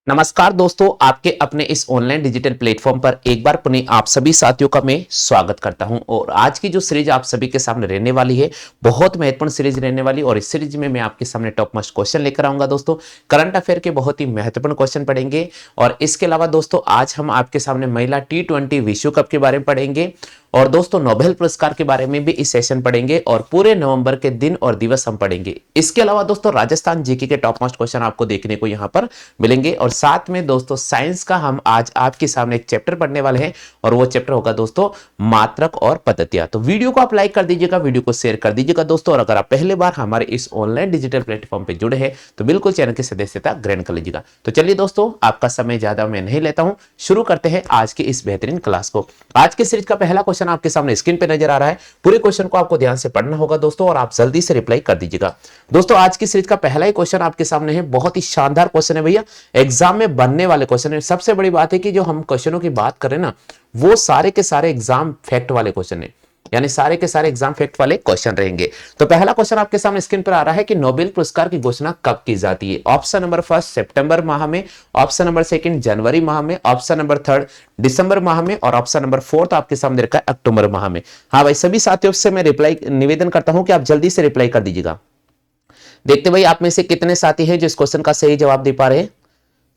नमस्कार दोस्तों, आपके अपने इस ऑनलाइन डिजिटल प्लेटफॉर्म पर एक बार पुनः आप सभी साथियों का मैं स्वागत करता हूं। और आज की जो सीरीज आप सभी के सामने रहने वाली है, बहुत महत्वपूर्ण सीरीज रहने वाली। और इस सीरीज में मैं आपके सामने टॉप मोस्ट क्वेश्चन लेकर आऊंगा दोस्तों। करंट अफेयर के बहुत ही महत्वपूर्ण क्वेश्चन पढ़ेंगे। और इसके अलावा दोस्तों आज हम आपके सामने महिला T20 विश्व कप के बारे में पढ़ेंगे। और दोस्तों नोबेल पुरस्कार के बारे में भी इस सेशन पढ़ेंगे और पूरे नवंबर के दिन और दिवस हम पढ़ेंगे। इसके अलावा दोस्तों राजस्थान जीके के टॉप मोस्ट क्वेश्चन आपको देखने को यहां पर मिलेंगे। और साथ में दोस्तों साइंस का हम आज आपके सामने एक चैप्टर पढ़ने वाले हैं और वो चैप्टर होगा दोस्तों मात्रक और पद्धतियां। तो वीडियो को आप लाइक कर दीजिएगा, वीडियो को शेयर कर दीजिएगा दोस्तों। और अगर आप पहली बार हमारे इस ऑनलाइन डिजिटल प्लेटफॉर्म पे जुड़े हैं तो बिल्कुल चैनल की सदस्यता ग्रहण कर लीजिएगा। तो चलिए दोस्तों, आपका समय ज्यादा मैं नहीं लेता हूं, शुरू करते हैं आज की इस बेहतरीन क्लास को। आज की सीरीज का पहला क्वेश्चन आपके सामने स्क्रीन पे नजर आ रहा है। पूरे क्वेश्चन को आपको ध्यान से पढ़ना होगा दोस्तों और आप जल्दी से रिप्लाई कर दीजिएगा। दोस्तों आज की सीरीज का पहला ही क्वेश्चन आपके सामने है, बहुत ही शानदार क्वेश्चन है भैया, एग्जाम में बनने वाले क्वेश्चन है। सबसे बड़ी बात है कि जो हम क्वेश्चनों की बात करें ना, वो सारे के सारे एग्जाम फैक्ट वाले क्वेश्चन है, यानी सारे के सारे एग्जाम फैक्ट वाले क्वेश्चन रहेंगे। तो पहला क्वेश्चन आपके सामने स्क्रीन पर आ रहा है कि नोबेल पुरस्कार की घोषणा कब की जाती है। ऑप्शन नंबर फर्स्ट सितंबर माह में, ऑप्शन नंबर सेकंड जनवरी माह में, ऑप्शन नंबर थर्ड दिसंबर माह में और ऑप्शन नंबर फोर्थ आपके सामने रखा है अक्टूबर माह में। हाँ भाई, सभी साथियों से मैं रिप्लाई निवेदन करता हूं कि आप जल्दी से रिप्लाई कर दीजिएगा। देखते भाई आप में से कितने साथी हैं जो इस क्वेश्चन का सही जवाब दे पा रहे हैं।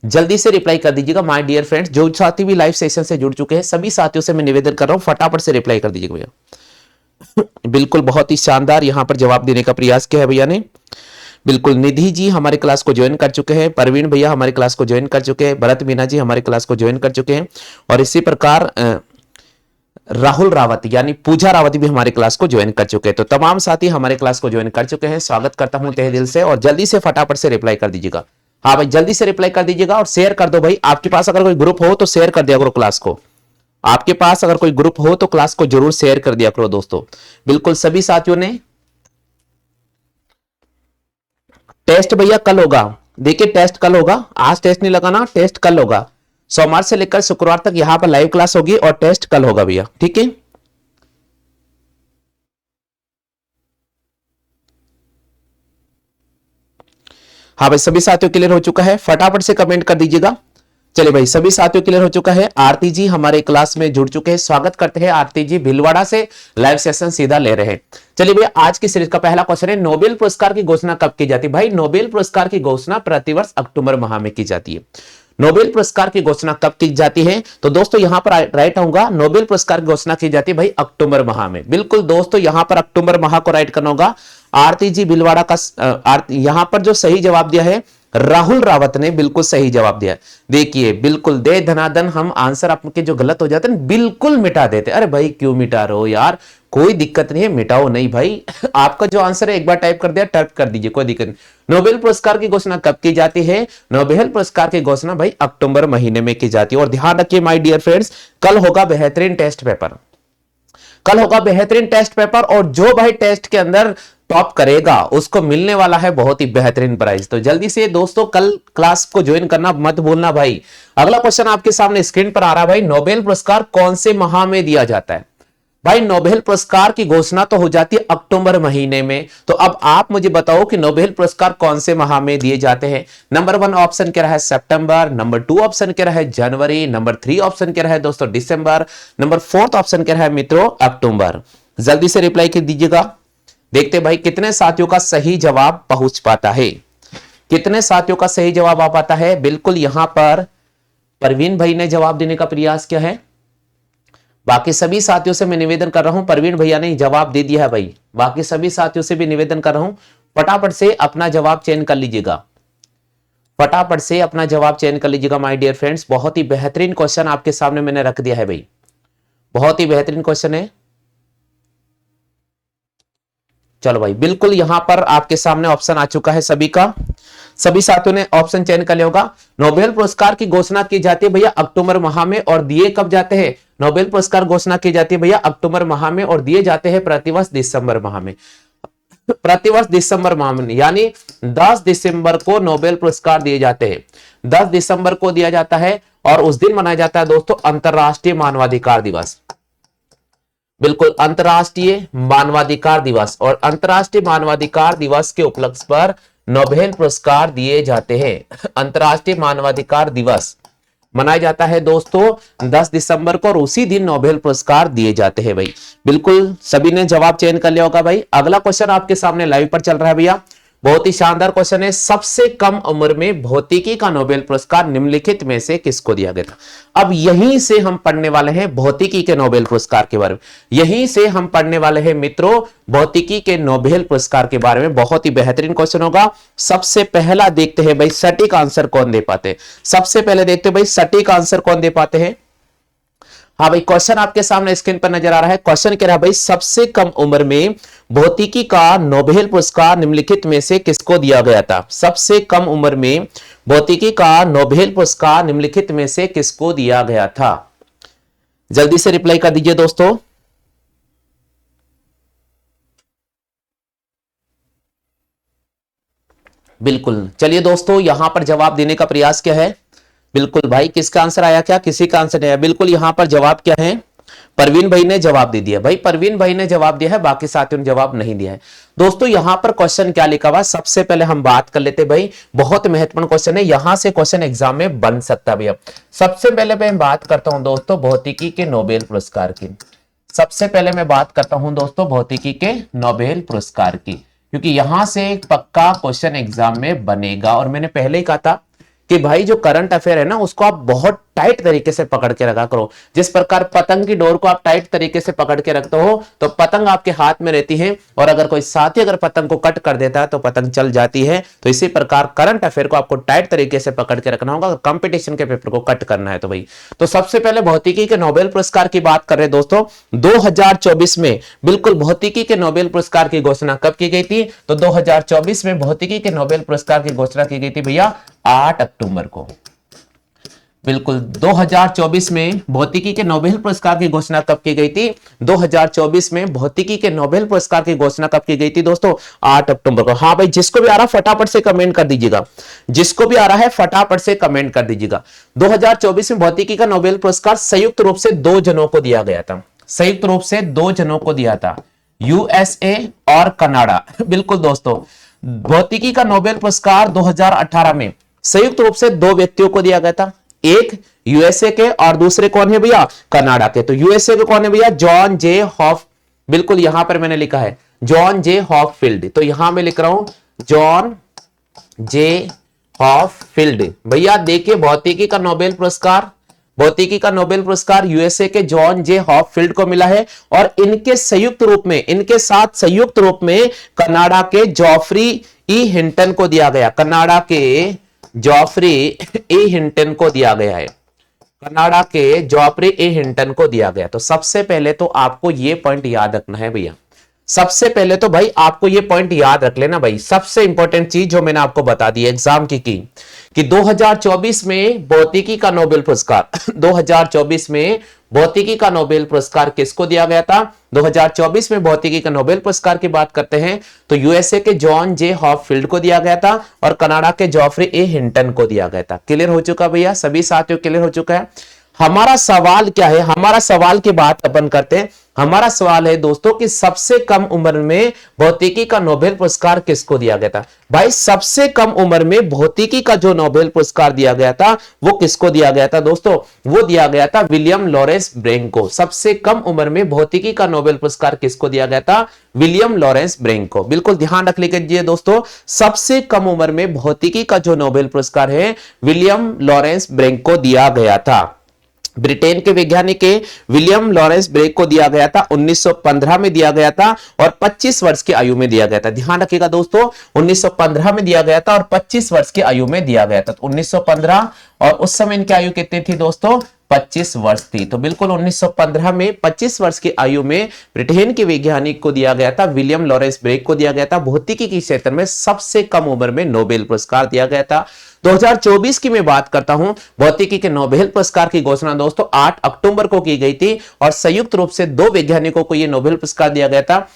जल्दी से रिप्लाई कर दीजिएगा माय डियर फ्रेंड्स। जो साथी भी लाइव सेशन से जुड़ चुके हैं सभी साथियों से मैं निवेदन कर रहा हूं, फटाफट से रिप्लाई कर दीजिएगा भैया। बिल्कुल बहुत ही शानदार यहां पर जवाब देने का प्रयास किया है भैया ने। बिल्कुल निधि जी हमारे क्लास को ज्वाइन कर चुके हैं, परवीन भैया हमारे क्लास को ज्वाइन कर चुके हैं, भरत मीना जी हमारे क्लास को ज्वाइन कर चुके हैं। और इसी प्रकार राहुल रावत यानी पूजा रावत भी हमारे क्लास को ज्वाइन कर चुके हैं। तो तमाम साथी हमारे क्लास को ज्वाइन कर चुके हैं, स्वागत करता हूं तहे दिल से। और जल्दी से फटाफट से रिप्लाई कर दीजिएगा। हाँ भाई जल्दी से रिप्लाई कर दीजिएगा और शेयर कर दो भाई। आपके पास अगर कोई ग्रुप हो तो शेयर कर दिया करो क्लास को। आपके पास अगर कोई ग्रुप हो तो क्लास को जरूर शेयर कर दिया करो दोस्तों। बिल्कुल सभी साथियों ने। टेस्ट भैया कल होगा, देखिए टेस्ट कल होगा, आज टेस्ट नहीं लगाना, टेस्ट कल होगा। सोमवार से लेकर शुक्रवार तक यहां पर लाइव क्लास होगी और टेस्ट कल होगा भैया, ठीक है। हाँ भाई सभी साथियों क्लियर हो चुका है, फटाफट से कमेंट कर दीजिएगा। चलिए भाई सभी साथियों क्लियर हो चुका है। आरती जी हमारे क्लास में जुड़ चुके हैं, स्वागत करते हैं आरती जी, भीलवाड़ा से लाइव सेशन सीधा ले रहे हैं। चलिए भैया आज की सीरीज का पहला क्वेश्चन है, नोबेल पुरस्कार की घोषणा कब की जाती है। भाई नोबेल पुरस्कार की घोषणा प्रतिवर्ष अक्टूबर माह में की जाती है। नोबेल पुरस्कार की घोषणा कब की जाती है, तो दोस्तों यहां पर राइट होगा नोबेल पुरस्कार की घोषणा की जाती है भाई अक्टूबर माह में। बिल्कुल दोस्तों यहां पर अक्टूबर माह को राइट करना होगा। आरती जी भीलवाड़ा का यहां पर जो सही जवाब दिया है राहुल रावत ने बिल्कुल सही जवाब दिया। देखिए बिल्कुल दे धनादन, हम आंसर आपके जो गलत हो जाते हैं बिल्कुल मिटा देते। अरे भाई क्यों मिटा रहे हो यार, कोई दिक्कत नहीं है, मिटाओ नहीं भाई। आपका जो आंसर है एक बार टाइप कर दिया, टाइप कर दीजिए, कोई दिक्कत नहीं। नोबेल पुरस्कार की घोषणा कब की जाती है, नोबेल पुरस्कार की घोषणा भाई अक्टूबर महीने में की जाती है। और ध्यान रखिए माय डियर फ्रेंड्स, कल होगा बेहतरीन टेस्ट पेपर, कल होगा बेहतरीन टेस्ट पेपर। और जो भाई टेस्ट के अंदर टॉप करेगा उसको मिलने वाला है बहुत ही बेहतरीन प्राइज। तो जल्दी से दोस्तों कल क्लास को ज्वाइन करना मत भूलना भाई। अगला क्वेश्चन आपके सामने स्क्रीन पर आ रहा है भाई, नोबेल पुरस्कार कौन से माह में दिया जाता है। भाई नोबेल पुरस्कार की घोषणा तो हो जाती है अक्टूबर महीने में। तो अब आप मुझे बताओ कि नोबेल पुरस्कार कौन से माह में दिए जाते हैं। नंबर 1 ऑप्शन क्या रहा है सितंबर, नंबर 2 ऑप्शन क्या रहा है जनवरी, नंबर 3 ऑप्शन क्या रहा है दोस्तों दिसंबर, नंबर 4 ऑप्शन क्या रहा है मित्रों अक्टूबर। जल्दी से रिप्लाई कर दीजिएगा। देखते भाई कितने साथियों का सही जवाब पहुंच पाता है, कितने साथियों का सही जवाब आ पाता है। बिल्कुल यहां पर परवीन भाई ने जवाब देने का प्रयास किया है। बाकी सभी साथियों से मैं निवेदन कर रहा हूं, परवीन भैया ने जवाब दे दिया है भाई। बाकी सभी साथियों से भी निवेदन कर रहा हूं, फटाफट से अपना जवाब चयन कर लीजिएगा, फटाफट से अपना जवाब चयन कर लीजिएगा माय डियर फ्रेंड्स। बहुत ही बेहतरीन क्वेश्चन आपके सामने मैंने रख दिया है भाई, बहुत ही बेहतरीन क्वेश्चन है। चलो भाई बिल्कुल यहां पर आपके सामने ऑप्शन आ चुका है सभी का, सभी साथियों ने ऑप्शन चयन कर लिया होगा। नोबेल पुरस्कार की घोषणा की जाती है भैया अक्टूबर माह में और दिए कब जाते हैं। नोबेल पुरस्कार घोषणा की जाती है भैया अक्टूबर माह में और दिए जाते हैं प्रतिवर्ष दिसंबर माह में, प्रतिवर्ष दिसंबर माह में। यानी 10 दिसंबर को नोबेल पुरस्कार दिए जाते हैं, 10 दिसंबर को दिया जाता है। और उस दिन मनाया जाता है दोस्तों अंतरराष्ट्रीय मानवाधिकार दिवस। बिल्कुल अंतरराष्ट्रीय मानवाधिकार दिवस। और अंतरराष्ट्रीय मानवाधिकार दिवस के उपलक्ष्य पर नोबेल पुरस्कार दिए जाते हैं। अंतर्राष्ट्रीय मानवाधिकार दिवस मनाया जाता है दोस्तों 10 दिसंबर को और उसी दिन नोबेल पुरस्कार दिए जाते हैं भाई। बिल्कुल सभी ने जवाब चयन कर लिया होगा भाई। अगला क्वेश्चन आपके सामने लाइव पर चल रहा है भैया, बहुत ही शानदार क्वेश्चन है। सबसे कम उम्र में भौतिकी का नोबेल पुरस्कार निम्नलिखित में से किसको दिया गया था? अब यहीं से हम पढ़ने वाले हैं भौतिकी के नोबेल पुरस्कार के बारे में, यहीं से हम पढ़ने वाले हैं मित्रों भौतिकी के नोबेल पुरस्कार के बारे में। बहुत ही बेहतरीन क्वेश्चन होगा। सबसे पहला देखते हैं भाई सटीक आंसर कौन दे पाते हैं। सबसे पहले देखते हैं भाई सटीक आंसर कौन दे पाते हैं। हाँ भाई, क्वेश्चन आपके सामने स्क्रीन पर नजर आ रहा है। क्वेश्चन कह रहा है भाई सबसे कम उम्र में भौतिकी का नोबेल पुरस्कार निम्नलिखित में से किसको दिया गया था? सबसे कम उम्र में भौतिकी का नोबेल पुरस्कार निम्नलिखित में से किसको दिया गया था? जल्दी से रिप्लाई कर दीजिए दोस्तों। बिल्कुल, चलिए दोस्तों यहां पर जवाब देने का प्रयास क्या है। बिल्कुल भाई, किसका आंसर आया? क्या किसी का आंसर नहीं आया? बिल्कुल यहां पर जवाब क्या है? परवीन भाई ने जवाब दे दिया। भाई परवीन भाई ने जवाब दिया है, बाकी साथियों ने जवाब नहीं दिया है। दोस्तों यहां पर क्वेश्चन क्या लिखा हुआ, सबसे पहले हम बात कर लेते भाई। बहुत महत्वपूर्ण क्वेश्चन है, यहां से क्वेश्चन एग्जाम में बन सकता है भैया। सबसे पहले मैं बात करता हूं दोस्तों भौतिकी के नोबेल पुरस्कार की। सबसे पहले मैं बात करता हूं दोस्तों भौतिकी के नोबेल पुरस्कार की, क्योंकि यहां से एक पक्का क्वेश्चन एग्जाम में बनेगा। और मैंने पहले ही कहा था कि भाई जो करंट अफेयर है ना उसको आप बहुत टाइट तरीके से पकड़ के रखा करो। जिस प्रकार पतंग की डोर को आप टाइट तरीके से पकड़ के रखते हो तो पतंग आपके हाथ में रहती है, और अगर कोई साथी अगर पतंग को कट कर देता है तो पतंग चल जाती है। तो इसी प्रकार करंट अफेयर को आपको टाइट तरीके से पकड़ के रखना होगा, कंपटीशन के पेपर को कट करना है तो भाई। तो सबसे पहले भौतिकी के नोबेल पुरस्कार की बात कर रहे हैं दोस्तों 2024 में। बिल्कुल, भौतिकी के नोबेल पुरस्कार की घोषणा कब की गई थी? तो 2024 में भौतिकी के नोबेल पुरस्कार की घोषणा की गई थी भैया 8 अक्टूबर को। बिल्कुल, 2024 में भौतिकी के नोबेल पुरस्कार की घोषणा कब की गई थी? 2024 में भौतिकी के नोबेल पुरस्कार की घोषणा कब की गई थी दोस्तों? 8 अक्टूबर को। हाँ भाई, जिसको भी आ रहा है फटाफट से कमेंट कर दीजिएगा, जिसको भी आ रहा है फटाफट से कमेंट कर दीजिएगा। 2024 में भौतिकी का नोबेल पुरस्कार संयुक्त रूप से 2 जनों को दिया गया था। संयुक्त रूप से 2 जनों को दिया था, यूएसए और कनाडा। बिल्कुल दोस्तों, भौतिकी का नोबेल पुरस्कार 2018 में संयुक्त रूप से 2 व्यक्तियों को दिया गया था, एक यूएसए के और दूसरे कौन है भैया? कनाडा के। तो यूएसए के कौन है भैया? जॉन जे हॉफ। बिल्कुल यहां पर मैंने लिखा है जॉन जे हॉफील्ड, तो यहां मैं लिख रहा हूं जॉन जे हॉफील्ड। भैया देखिए भौतिकी का नोबेल पुरस्कार, भौतिकी का नोबेल पुरस्कार यूएसए के जॉन जे हॉफील्ड को मिला है, और इनके संयुक्त रूप में, इनके साथ संयुक्त रूप में कनाडा के जॉफ्री ई हिंटन को दिया गया। कनाडा के जॉफ्री ए हिंटन को दिया गया है। कनाडा के जॉफ्री ए हिंटन को दिया गया। तो सबसे पहले तो आपको यह पॉइंट याद रखना है भैया। सबसे पहले तो भाई आपको यह पॉइंट याद रख लेना भाई। सबसे इंपॉर्टेंट चीज जो मैंने आपको बता दी एग्जाम की कि 2024 में भौतिकी का नोबेल पुरस्कार 2024 में भौतिकी का नोबेल पुरस्कार किसको दिया गया था? 2024 में भौतिकी का नोबेल पुरस्कार की बात करते हैं तो यूएसए के जॉन जे हॉफील्ड को दिया गया था और कनाडा के जॉफ्री ए हिंटन को दिया गया था। क्लियर हो चुका भैया? सभी साथियों क्लियर हो चुका है? हमारा सवाल क्या है? हमारा सवाल की बात अपन करते हैं। हमारा सवाल है दोस्तों कि सबसे कम उम्र में भौतिकी का नोबेल पुरस्कार किसको दिया गया था? भाई सबसे कम उम्र में भौतिकी का जो नोबेल पुरस्कार दिया गया था वो किसको दिया गया था दोस्तों? वो दिया गया था विलियम लॉरेंस ब्रेंक को। सबसे कम उम्र में भौतिकी का नोबेल पुरस्कार किसको दिया गया था? विलियम लॉरेंस ब्रेंक को। बिल्कुल ध्यान रख लीजिए दोस्तों, सबसे कम उम्र में भौतिकी का जो नोबेल पुरस्कार है विलियम लॉरेंस ब्रेंक को दिया गया था। ब्रिटेन के वैज्ञानिक के विलियम लॉरेंस ब्रेक को दिया गया था 1915 में दिया गया था और 25 वर्ष की आयु में दिया गया था। ध्यान रखिएगा दोस्तों, 1915 में दिया गया था और 25 वर्ष की आयु में दिया गया था। तो 1915 और उस समय इनकी आयु कितनी थी दोस्तों? 25 वर्ष थी। तो बिल्कुल 1915 में 25 वर्ष की आयु में ब्रिटेन के वैज्ञानिक को दिया गया था, विलियम लॉरेंस ब्रेक को दिया गया था। भौतिकी के क्षेत्र में सबसे कम उम्र में नोबेल पुरस्कार दिया गया था। 2024 की मैं बात करता हूं, भौतिकी के नोबेल पुरस्कार की घोषणा दोस्तों 8 अक्टूबर को की गई थी और संयुक्त रूप से 2 वैज्ञानिकों को यह नोबेल पुरस्कार दिया गया था।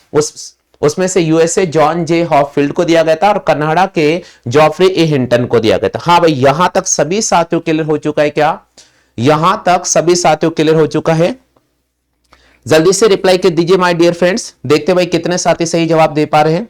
उसमें से यूएसए जॉन जे हॉफील्ड को दिया गया था और कनाडा के जॉफ्री ए हिंटन को दिया गया था। हाँ भाई, यहां तक सभी साथियों क्लियर हो चुका है क्या? यहां तक सभी साथियों क्लियर हो चुका है? जल्दी से रिप्लाई कर दीजिए माय डियर फ्रेंड्स। देखते भाई कितने साथी सही जवाब दे पा रहे हैं।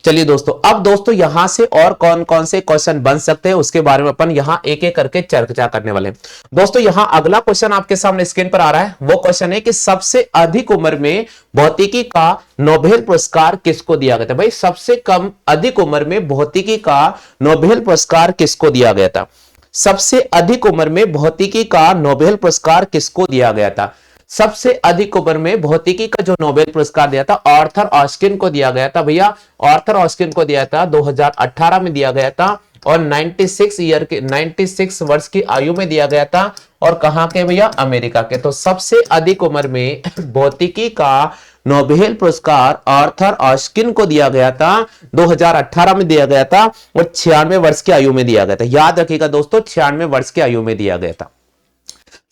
चलिए दोस्तों, अब दोस्तों यहां से और कौन कौन से क्वेश्चन बन सकते हैं उसके बारे में अपन यहां एक एक करके चर्चा करने वाले हैं। दोस्तों यहां अगला क्वेश्चन आपके सामने स्क्रीन पर आ रहा है, वो क्वेश्चन है कि सबसे अधिक उम्र में भौतिकी का नोबेल पुरस्कार किसको दिया गया था। भाई सबसे कम अधिक उम्र में भौतिकी का नोबेल पुरस्कार किसको दिया गया था। सबसे अधिक उम्र में भौतिकी का नोबेल पुरस्कार किसको दिया गया था। सबसे अधिक उम्र में भौतिकी का जो नोबेल पुरस्कार दिया था आर्थर ऑस्किन को दिया गया था। भैया आर्थर ऑस्किन को दिया था, 2018 में दिया गया था और 96 वर्ष की आयु में दिया गया था। और कहां के भैया, अमेरिका के। तो सबसे अधिक उम्र में भौतिकी का नोबेल पुरस्कार आर्थर ऑस्किन को दिया गया था, 2018 में दिया गया था और 96 वर्ष की आयु में दिया गया था। याद रखिएगा दोस्तों, 96 वर्ष की आयु में दिया गया था।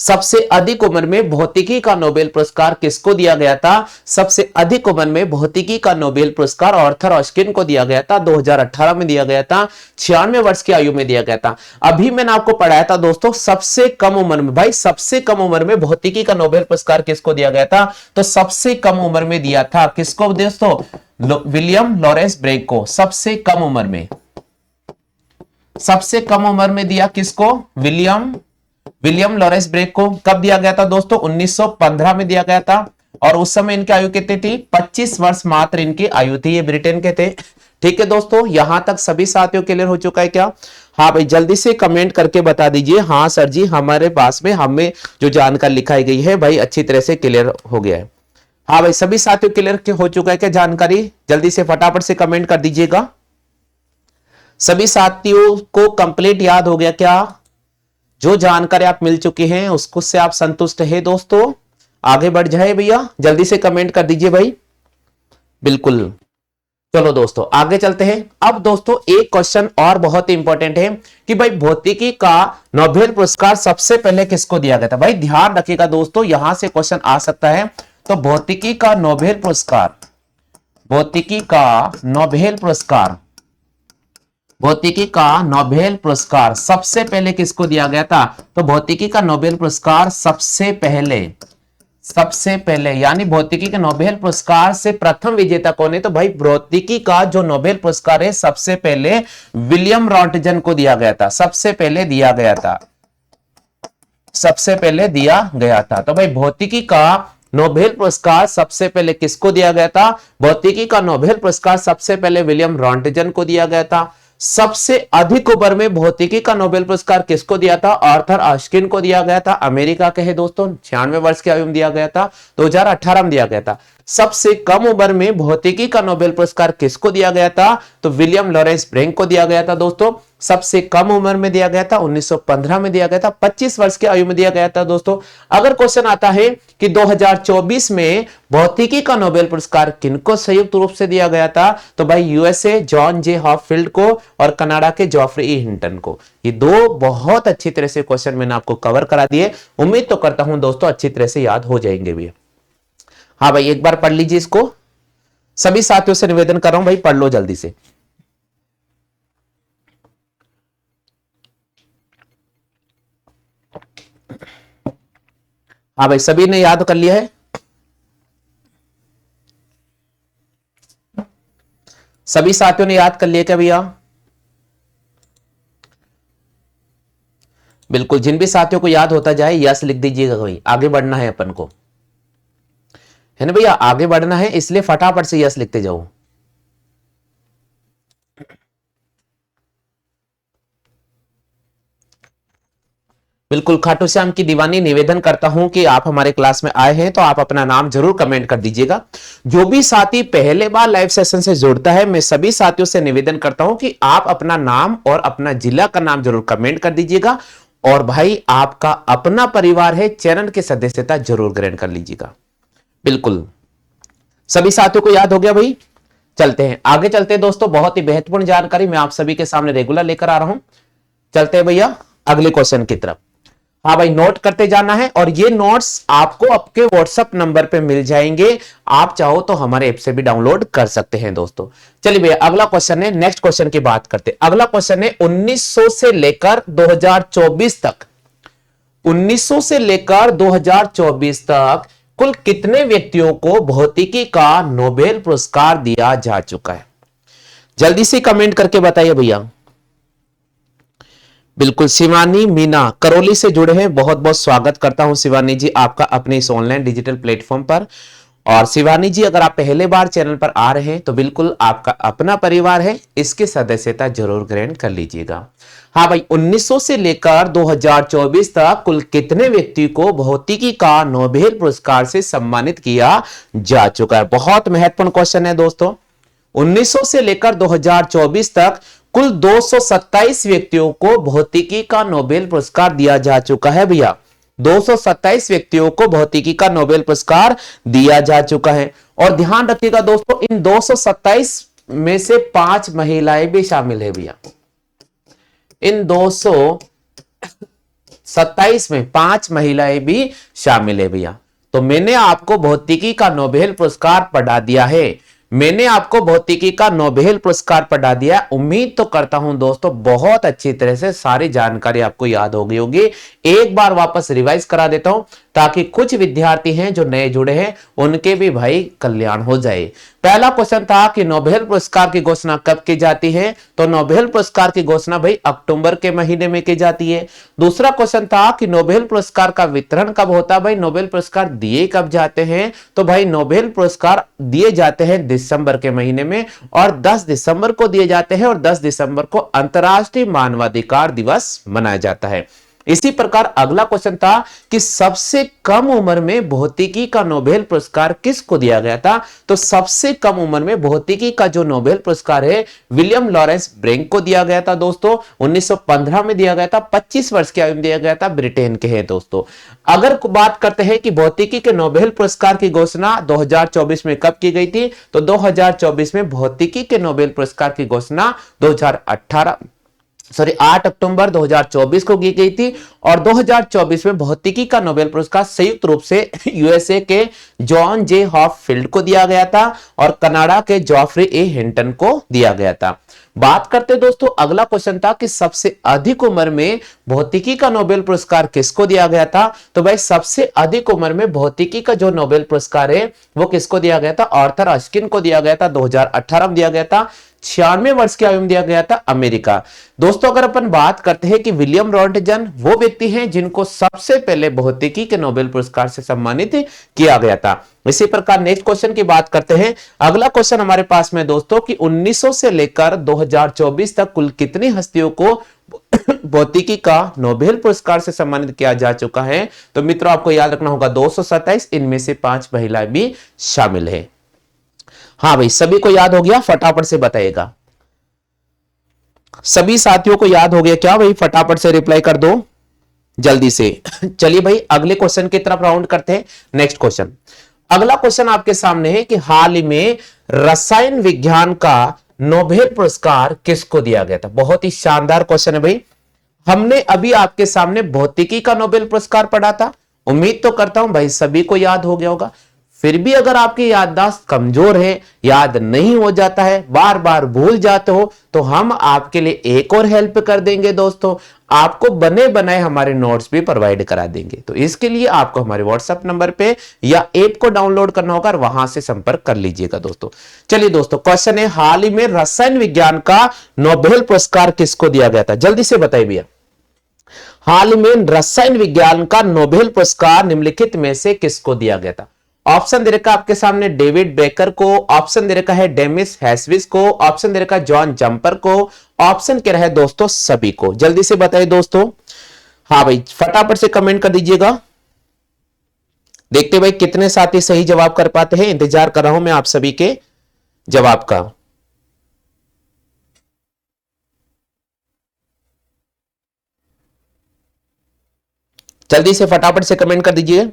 सबसे अधिक उम्र में भौतिकी का नोबेल पुरस्कार किसको दिया गया था। सबसे अधिक उम्र में भौतिकी का नोबेल पुरस्कार आर्थर ऑस्किन को दिया गया था, 2018 में दिया गया था, 96 वर्ष की आयु में दिया गया था। अभी मैंने आपको पढ़ाया था दोस्तों, सबसे कम उम्र में, भाई सबसे कम उम्र में भौतिकी का नोबेल पुरस्कार किसको दिया गया था। तो सबसे कम उम्र में दिया था किसको दोस्तों, विलियम लॉरेंस ब्रेग को। सबसे कम उम्र में, सबसे कम उम्र में दिया किसको, विलियम लॉरेंस ब्रेग को। कब दिया गया था दोस्तों, 1915 में दिया गया था। और उस समय इनकी आयु कितनी थी, 25 वर्ष मात्र इनकी आयु थी। ये ब्रिटेन के थे। ठीक है दोस्तों, यहां तक सभी साथियों क्लियर हो चुका है क्या। हाँ भाई जल्दी से कमेंट करके बता दीजिए, हाँ सर जी हमारे पास में हमें जो जानकारी लिखाई गई है भाई अच्छी तरह से क्लियर हो गया है। हाँ भाई सभी साथियों क्लियर हो चुका है क्या जानकारी, जल्दी से फटाफट से कमेंट कर दीजिएगा। सभी साथियों को कंप्लीट याद हो गया क्या, जो जानकारी आप मिल चुकी हैं उसको से आप संतुष्ट है दोस्तों। आगे बढ़ जाए भैया, जल्दी से कमेंट कर दीजिए भाई। बिल्कुल, चलो दोस्तों आगे चलते हैं। अब दोस्तों एक क्वेश्चन और बहुत ही इंपॉर्टेंट है कि भाई भौतिकी का नोबेल पुरस्कार सबसे पहले किसको दिया गया था। भाई ध्यान रखिएगा दोस्तों, यहां से क्वेश्चन आ सकता है। तो भौतिकी का नोबेल पुरस्कार, भौतिकी का नोबेल पुरस्कार, भौतिकी का नोबेल पुरस्कार सबसे पहले किसको दिया गया था। तो भौतिकी का नोबेल पुरस्कार सबसे पहले यानी भौतिकी के नोबेल पुरस्कार से प्रथम विजेता कौन है। तो भाई भौतिकी का जो नोबेल पुरस्कार है सबसे पहले विलियम रॉन्टजन को दिया गया था। सबसे पहले दिया गया था, सबसे पहले दिया गया था। तो भाई भौतिकी का नोबेल पुरस्कार सबसे पहले किसको दिया गया था। भौतिकी का नोबेल पुरस्कार सबसे पहले विलियम रॉन्टजन को दिया गया था। सबसे अधिक उम्र में भौतिकी का नोबेल पुरस्कार किसको दिया था, आर्थर ऑस्किन को दिया गया था। अमेरिका के है दोस्तों, 96 वर्ष की आयु में दिया गया था, 2018 में दिया गया था। सबसे कम उम्र में भौतिकी का नोबेल पुरस्कार किसको दिया गया था। तो विलियम लॉरेंस ब्रेग को दिया गया था दोस्तों। सबसे कम उम्र में दिया गया था, 1915 में दिया गया था, 25 वर्ष की आयु में दिया गया था दोस्तों। अगर क्वेश्चन आता है कि 2024 में भौतिकी का नोबेल पुरस्कार किनको संयुक्त रूप से दिया गया था। तो भाई यूएसए जॉन जे हॉपफील्ड को और कनाडा के जॉफ्री ई हिंटन को। ये दो बहुत अच्छी तरह से क्वेश्चन मैंने आपको कवर करा दिए। उम्मीद तो करता हूं दोस्तों अच्छी तरह से याद हो जाएंगे भी। हाँ भाई एक बार पढ़ लीजिए इसको, सभी साथियों से निवेदन कर रहा हूं भाई पढ़ लो जल्दी से। हाँ भाई सभी ने याद कर लिया है, सभी साथियों ने याद कर लिया क्या भैया। बिल्कुल, जिन भी साथियों को याद होता जाए यस लिख दीजिएगा भाई, आगे बढ़ना है अपन को, है ना भैया, आगे बढ़ना है इसलिए फटाफट से यस लिखते जाओ। बिल्कुल, खाटू श्याम की दीवानी निवेदन करता हूं कि आप हमारे क्लास में आए हैं तो आप अपना नाम जरूर कमेंट कर दीजिएगा। जो भी साथी पहले बार लाइव सेशन से जुड़ता है, मैं सभी साथियों से निवेदन करता हूं कि आप अपना नाम और अपना जिला का नाम जरूर कमेंट कर दीजिएगा। और भाई आपका अपना परिवार है, चैनल की सदस्यता जरूर ग्रहण कर लीजिएगा। बिल्कुल, सभी साथियों को याद हो गया भाई। चलते हैं आगे, चलते हैं दोस्तों, बहुत ही महत्वपूर्ण जानकारी मैं आप सभी के सामने रेगुलर लेकर आ रहा हूं। चलते हैं भैया अगले क्वेश्चन की तरफ। हाँ भाई नोट करते जाना है और ये नोट्स आपको आपके व्हाट्सएप नंबर पे मिल जाएंगे। आप चाहो तो हमारे ऐप से भी डाउनलोड कर सकते हैं दोस्तों। चलिए भैया अगला क्वेश्चन है, नेक्स्ट क्वेश्चन की बात करते हैं। अगला क्वेश्चन है 1900 से लेकर 2024 तक, 1900 से लेकर 2024 तक कुल कितने व्यक्तियों को भौतिकी का नोबेल पुरस्कार दिया जा चुका है। जल्दी से कमेंट करके बताइए भैया। बिल्कुल, शिवानी मीना करौली से जुड़े हैं, बहुत बहुत स्वागत करता हूं शिवानी जी आपका अपने इस ऑनलाइन डिजिटल प्लेटफॉर्म पर। और शिवानी जी, अगर आप पहले बार चैनल पर आ रहे हैं तो बिल्कुल आपका अपना परिवार है, इसकी सदस्यता जरूर ग्रहण कर लीजिएगा। हाँ भाई, 1900 से लेकर 2024 तक कुल कितने व्यक्ति को भौतिकी का नोबेल पुरस्कार से सम्मानित किया जा चुका है? बहुत महत्वपूर्ण क्वेश्चन है दोस्तों। 1900 से लेकर 2024 तक कुल 227 व्यक्तियों को भौतिकी का नोबेल पुरस्कार दिया जा चुका है भैया। 227 व्यक्तियों को भौतिकी का नोबेल पुरस्कार दिया जा चुका है। और ध्यान रखिएगा दोस्तों, इन 227 में से 5 महिलाएं भी शामिल है भैया। इन 227 में 5 महिलाएं भी शामिल है भैया। तो मैंने आपको भौतिकी का नोबेल पुरस्कार पढ़ा दिया है, मैंने आपको भौतिकी का नोबेल पुरस्कार पढ़ा दिया। उम्मीद तो करता हूं दोस्तों बहुत अच्छी तरह से सारी जानकारी आपको याद हो गई होगी। एक बार वापस रिवाइज करा देता हूं ताकि कुछ विद्यार्थी हैं जो नए जुड़े हैं उनके भी भाई कल्याण हो जाए। पहला क्वेश्चन था कि नोबेल पुरस्कार की घोषणा कब की जाती है? तो नोबेल पुरस्कार की घोषणा भाई अक्टूबर के महीने में की जाती है। दूसरा क्वेश्चन था कि नोबेल पुरस्कार का वितरण कब होता है? भाई नोबेल पुरस्कार दिए कब जाते हैं? तो भाई नोबेल पुरस्कार दिए जाते हैं दिसंबर के महीने में, और 10 दिसंबर को दिए जाते हैं, और 10 दिसंबर को अंतर्राष्ट्रीय मानवाधिकार दिवस मनाया जाता है। इसी प्रकार अगला क्वेश्चन था कि सबसे कम उम्र में भौतिकी का नोबेल पुरस्कार किसको दिया गया था? तो सबसे कम उम्र में भौतिकी का जो नोबेल पुरस्कार है विलियम लॉरेंस ब्रेंक को दिया गया था दोस्तों। 1915 में दिया गया था, 25 वर्ष की आयु में दिया गया था, ब्रिटेन के हैं दोस्तों। अगर बात करते हैं कि भौतिकी के नोबेल पुरस्कार की घोषणा 2024 में कब की गई थी? तो 2024 में भौतिकी के नोबेल पुरस्कार की घोषणा 8 अक्टूबर 2024 को की गई थी। और 2024 में भौतिकी का नोबेल पुरस्कार संयुक्त रूप से यूएसए के जॉन जे हॉपफील्ड को दिया गया था और कनाडा के जॉफ्री ए हिंटन को दिया गया था। बात करते दोस्तों, अगला क्वेश्चन था कि सबसे अधिक उम्र में भौतिकी का नोबेल पुरस्कार किसको दिया गया था? तो भाई सबसे अधिक उम्र में भौतिकी का जो नोबेल पुरस्कार है वो किसको दिया गया था? आर्थर अश्किन को दिया गया था, 2018 में दिया गया था, 96 वर्ष की आयु में दिया गया था, अमेरिका। दोस्तों अगर अपन बात करते हैं कि विलियम रॉन्टजन वो व्यक्ति हैं जिनको सबसे पहले भौतिकी के नोबेल पुरस्कार से सम्मानित किया गया था। इसी प्रकार नेक्स्ट क्वेश्चन की बात करते हैं। अगला क्वेश्चन हमारे पास में दोस्तों कि 1900 से लेकर 2024 तक कुल कितनी हस्तियों को भौतिकी का नोबेल पुरस्कार से सम्मानित किया जा चुका है? तो मित्रों आपको याद रखना होगा 227, इनमें से 5 महिलाएं भी शामिल है। हाँ भाई, सभी को याद हो गया? फटाफट से बताइएगा। सभी साथियों को याद हो गया क्या भाई? फटाफट से रिप्लाई कर दो जल्दी से। चलिए भाई अगले क्वेश्चन की तरफ राउंड करते हैं। नेक्स्ट क्वेश्चन, अगला क्वेश्चन आपके सामने है कि हाल ही में रसायन विज्ञान का नोबेल पुरस्कार किसको दिया गया था? बहुत ही शानदार क्वेश्चन है भाई। हमने अभी आपके सामने भौतिकी का नोबेल पुरस्कार पढ़ा था, उम्मीद तो करता हूं भाई सभी को याद हो गया होगा। फिर भी अगर आपकी याददाश्त कमजोर है, याद नहीं हो जाता है, बार बार भूल जाते हो, तो हम आपके लिए एक और हेल्प कर देंगे दोस्तों। आपको बने बनाए हमारे नोट्स भी प्रोवाइड करा देंगे। तो इसके लिए आपको हमारे व्हाट्सएप नंबर पे या ऐप को डाउनलोड करना होगा और वहां से संपर्क कर लीजिएगा दोस्तों। चलिए दोस्तों, क्वेश्चन है हाल ही में रसायन विज्ञान का नोबेल पुरस्कार किसको दिया गया था? जल्दी से बताइए भैया। हाल में रसायन विज्ञान का नोबेल पुरस्कार निम्नलिखित में से किसको दिया गया था? ऑप्शन दे रखा आपके सामने डेविड बेकर को, ऑप्शन दे रखा है डेमिस हैस्विस को, ऑप्शन दे रखा है जॉन जंपर को, ऑप्शन कह रहा है दोस्तों सभी को। जल्दी से बताइए दोस्तों। हाँ भाई फटाफट से कमेंट कर दीजिएगा। देखते भाई कितने साथी सही जवाब कर पाते हैं। इंतजार कर रहा हूं मैं आप सभी के जवाब का। जल्दी से फटाफट से कमेंट कर दीजिए।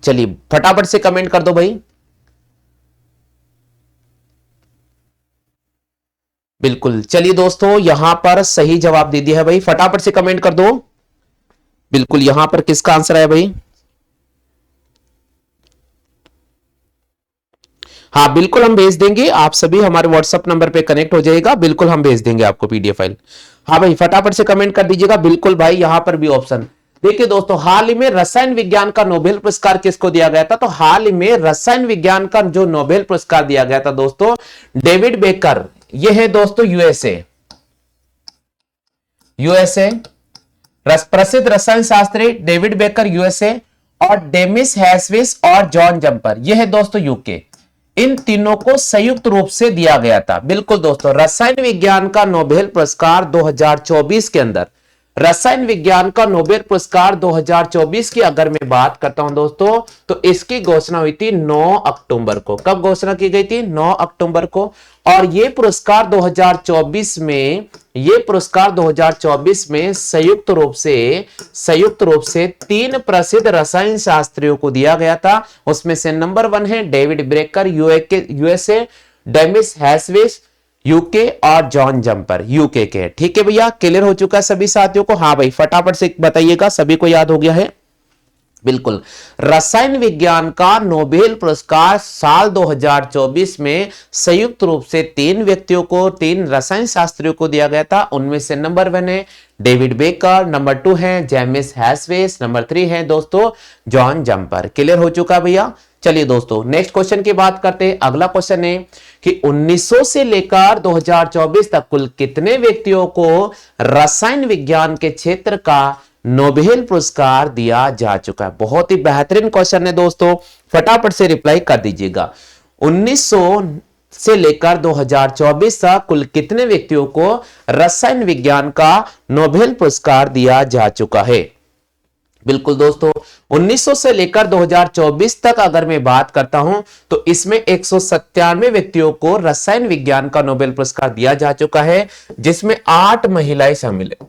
चलिए फटाफट से कमेंट कर दो भाई। बिल्कुल, चलिए दोस्तों यहां पर सही जवाब दे दिया है भाई, फटाफट से कमेंट कर दो। बिल्कुल, यहां पर किसका आंसर है भाई? हाँ बिल्कुल हम भेज देंगे। आप सभी हमारे व्हाट्सएप नंबर पे कनेक्ट हो जाएगा, बिल्कुल हम भेज देंगे आपको पीडीएफ फाइल। हाँ भाई फटाफट से कमेंट कर दीजिएगा। बिल्कुल भाई, यहां पर भी ऑप्शन देखिए दोस्तों, हाल ही में रसायन विज्ञान का नोबेल पुरस्कार किसको दिया गया था? तो हाल ही में रसायन विज्ञान का जो नोबेल पुरस्कार दिया गया था दोस्तों, डेविड बेकर, ये है दोस्तों यूएसए, यूएसए प्रसिद्ध रसायन शास्त्री डेविड बेकर यूएसए, और डेमिस हैसविस और जॉन जंपर, यह है दोस्तों यूके। इन तीनों को संयुक्त रूप से दिया गया था। बिल्कुल दोस्तों, रसायन विज्ञान का नोबेल पुरस्कार 2024 के अंदर, रसायन विज्ञान का नोबेल पुरस्कार 2024 की अगर मैं बात करता हूं दोस्तों, तो इसकी घोषणा हुई थी 9 अक्टूबर को। कब घोषणा की गई थी? 9 अक्टूबर को। और ये पुरस्कार 2024 में, ये पुरस्कार 2024 में संयुक्त रूप से 3 प्रसिद्ध रसायन शास्त्रियों को दिया गया था। उसमें से नंबर 1 है डेविड बेकर यूएसए, डेमिस हैसविस यूके, और जॉन जंपर यूके के। ठीक है भैया, क्लियर हो चुका है सभी साथियों को? हाँ भाई, फटाफट से बताइएगा, सभी को याद हो गया है? बिल्कुल। रसायन विज्ञान का नोबेल पुरस्कार साल 2024 में संयुक्त रूप से 3 व्यक्तियों को, 3 रसायन शास्त्रियों को दिया गया था। उनमें से नंबर 1 है डेविड बेकर, नंबर 2 है जेमिस हैसवेस, नंबर 3 है दोस्तों जॉन जंपर। क्लियर हो चुका भैया? चलिए दोस्तों, नेक्स्ट क्वेश्चन की बात करते हैं। अगला क्वेश्चन है कि 1900 से लेकर 2024 तक कुल कितने व्यक्तियों को रसायन विज्ञान के क्षेत्र का नोबेल पुरस्कार दिया जा चुका है? बहुत ही बेहतरीन क्वेश्चन है दोस्तों, फटाफट से रिप्लाई कर दीजिएगा। 1900 से लेकर 2024 तक कुल कितने व्यक्तियों को रसायन विज्ञान का नोबेल पुरस्कार दिया जा चुका है? बिल्कुल दोस्तों, 1900 से लेकर 2024 तक अगर मैं बात करता हूं, तो इसमें 197 व्यक्तियों को रसायन विज्ञान का नोबेल पुरस्कार दिया जा चुका है, जिसमें 8 महिलाएं शामिल है,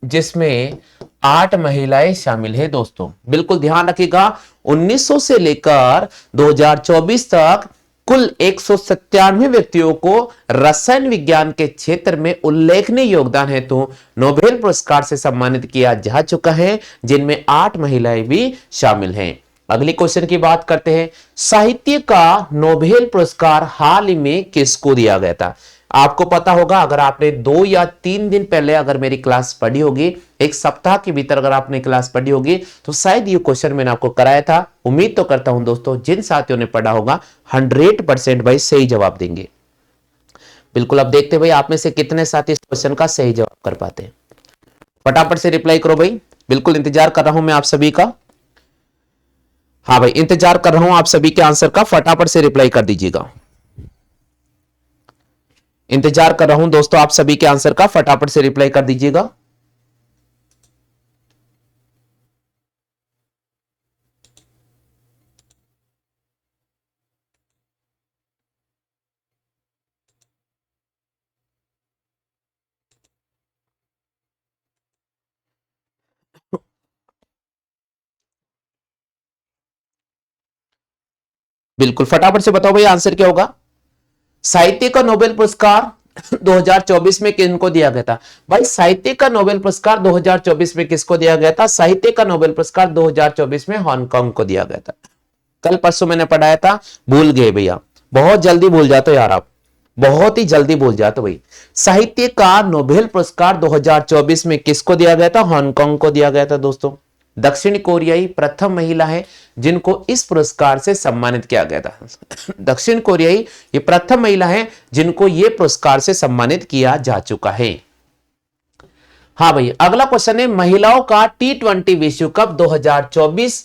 जिसमें 8 महिलाएं शामिल है दोस्तों। बिल्कुल ध्यान रखिएगा, 1900 से लेकर 2024 तक कुल 197 व्यक्तियों को रसायन विज्ञान के क्षेत्र में उल्लेखनीय योगदान हेतु नोबेल पुरस्कार से सम्मानित किया जा चुका है, जिनमें 8 महिलाएं भी शामिल हैं। अगली क्वेश्चन की बात करते हैं। साहित्य का नोबेल पुरस्कार हाल ही में किसको दिया गया था? आपको पता होगा, अगर आपने 2 या 3 दिन पहले अगर मेरी क्लास पढ़ी होगी, एक सप्ताह के भीतर अगर आपने क्लास पढ़ी होगी, तो शायद ये क्वेश्चन मैंने आपको कराया था। उम्मीद तो करता हूं दोस्तों, जिन साथियों ने पढ़ा होगा 100% भाई सही जवाब देंगे। बिल्कुल, अब देखते भाई आप में से कितने साथी इस क्वेश्चन का सही जवाब कर पाते हैं। फटाफट से रिप्लाई करो भाई, बिल्कुल इंतजार कर रहा हूं मैं आप सभी का। हाँ भाई, इंतजार कर रहा हूं आप सभी के आंसर का, फटाफट से रिप्लाई कर दीजिएगा। इंतजार कर रहा हूं दोस्तों आप सभी के आंसर का, फटाफट से रिप्लाई कर दीजिएगा। बिल्कुल, फटाफट से बताओ भाई आंसर क्या होगा। साहित्य का नोबेल पुरस्कार 2024 में किनको दिया गया था? भाई साहित्य का नोबेल पुरस्कार 2024 में किसको दिया गया था? साहित्य का नोबेल पुरस्कार 2024 में हांगकांग को दिया गया था। कल परसों मैंने पढ़ाया था, भूल गए भैया, बहुत जल्दी भूल जाते हो यार आप, बहुत ही जल्दी भूल जाते भाई। साहित्य का नोबेल पुरस्कार 2024 में किसको दिया गया था? हांगकांग को दिया गया था दोस्तों। दक्षिण कोरियाई प्रथम महिला है जिनको इस पुरस्कार से सम्मानित किया गया था। दक्षिण कोरियाई ये प्रथम महिला है जिनको ये पुरस्कार से सम्मानित किया जा चुका है। हाँ भाई, अगला क्वेश्चन है, महिलाओं का T20 विश्व कप 2024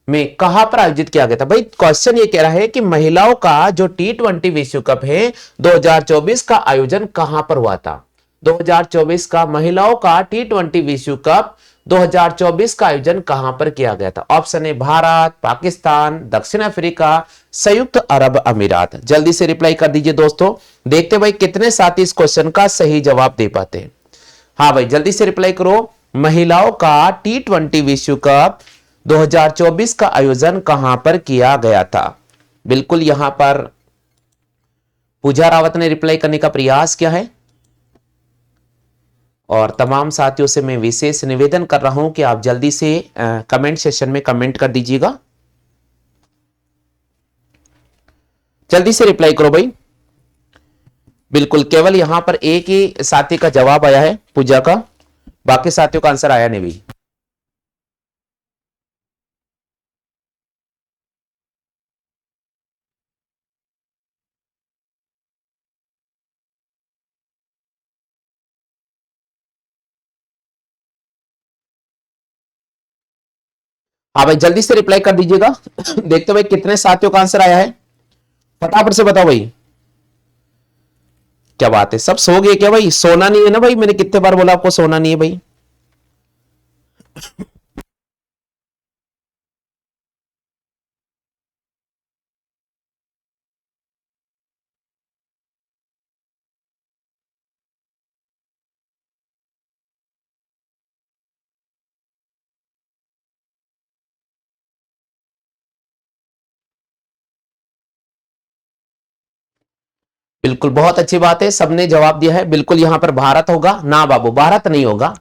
में कहां पर आयोजित किया गया था? भाई क्वेश्चन ये कह रहा है कि महिलाओं का जो T20 विश्व कप है 2024 का आयोजन कहां पर हुआ था? 2024 का महिलाओं का T20 विश्व कप 2024 का आयोजन कहां पर किया गया था? ऑप्शन है भारत, पाकिस्तान, दक्षिण अफ्रीका, संयुक्त अरब अमीरात। जल्दी से रिप्लाई कर दीजिए दोस्तों, देखते भाई कितने साथी इस क्वेश्चन का सही जवाब दे पाते हैं। हाँ भाई, जल्दी से रिप्लाई करो। महिलाओं का T20 विश्व कप 2024 का आयोजन कहां पर किया गया था? बिल्कुल, यहां पर पूजा रावत ने रिप्लाई करने का प्रयास किया है, और तमाम साथियों से मैं विशेष निवेदन कर रहा हूं कि आप जल्दी से कमेंट सेशन में कमेंट कर दीजिएगा। जल्दी से रिप्लाई करो भाई। बिल्कुल, केवल यहां पर एक ही साथी का जवाब आया है, पूजा का, बाकी साथियों का आंसर आया नहीं भी। हाँ भाई जल्दी से रिप्लाई कर दीजिएगा। देखते भाई कितने साथियों का आंसर आया है, फटाफट से बताओ भाई। क्या बात है, सब सो गए क्या भाई? सोना नहीं है ना भाई, मैंने कितने बार बोला आपको सोना नहीं है भाई। बिल्कुल बहुत अच्छी बात है, सबने जवाब दिया है। बिल्कुल यहां पर भारत होगा ना बाबू, भारत नहीं होगा।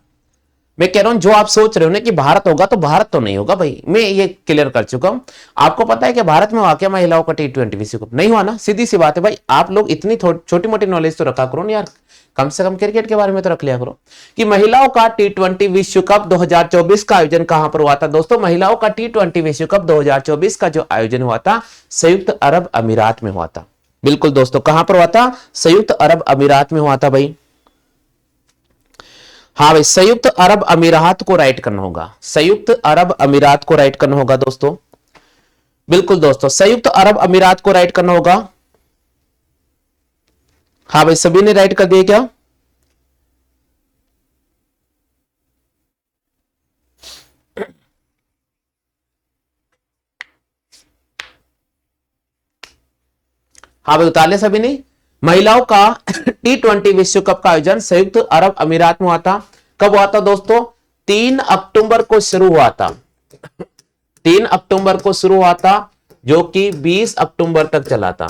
मैं कह रहा हूं जो आप सोच रहे हो ना कि भारत होगा, तो भारत तो नहीं होगा भाई, मैं ये क्लियर कर चुका हूं। आपको पता है कि भारत में वाकई महिलाओं का T20 विश्व कप नहीं हुआ ना, सीधी सी बात है भाई। आप लोग इतनी छोटी मोटी नॉलेज तो रखा करो ना यार, कम से कम क्रिकेट के बारे में तो रख लिया करो कि महिलाओं का T20 विश्व कप 2024 का आयोजन कहां पर हुआ था दोस्तों। महिलाओं का T20 विश्व कप 2024 का जो आयोजन हुआ था, संयुक्त अरब अमीरात में हुआ था। बिल्कुल दोस्तों, कहां पर हुआ था? संयुक्त अरब अमीरात में हुआ था भाई। हाँ भाई, संयुक्त अरब अमीरात को राइट करना होगा, संयुक्त अरब अमीरात को राइट करना होगा दोस्तों। बिल्कुल दोस्तों, संयुक्त अरब अमीरात को राइट करना होगा। हाँ भाई, सभी ने राइट कर दिया क्या? हाँ भाई, उतार ले सभी ने। महिलाओं का T20 विश्व कप का आयोजन संयुक्त अरब अमीरात में हुआ था। कब हुआ था दोस्तों? 3 अक्टूबर को शुरू हुआ था। 3 अक्टूबर को शुरू हुआ था, जो कि 20 अक्टूबर तक चला था।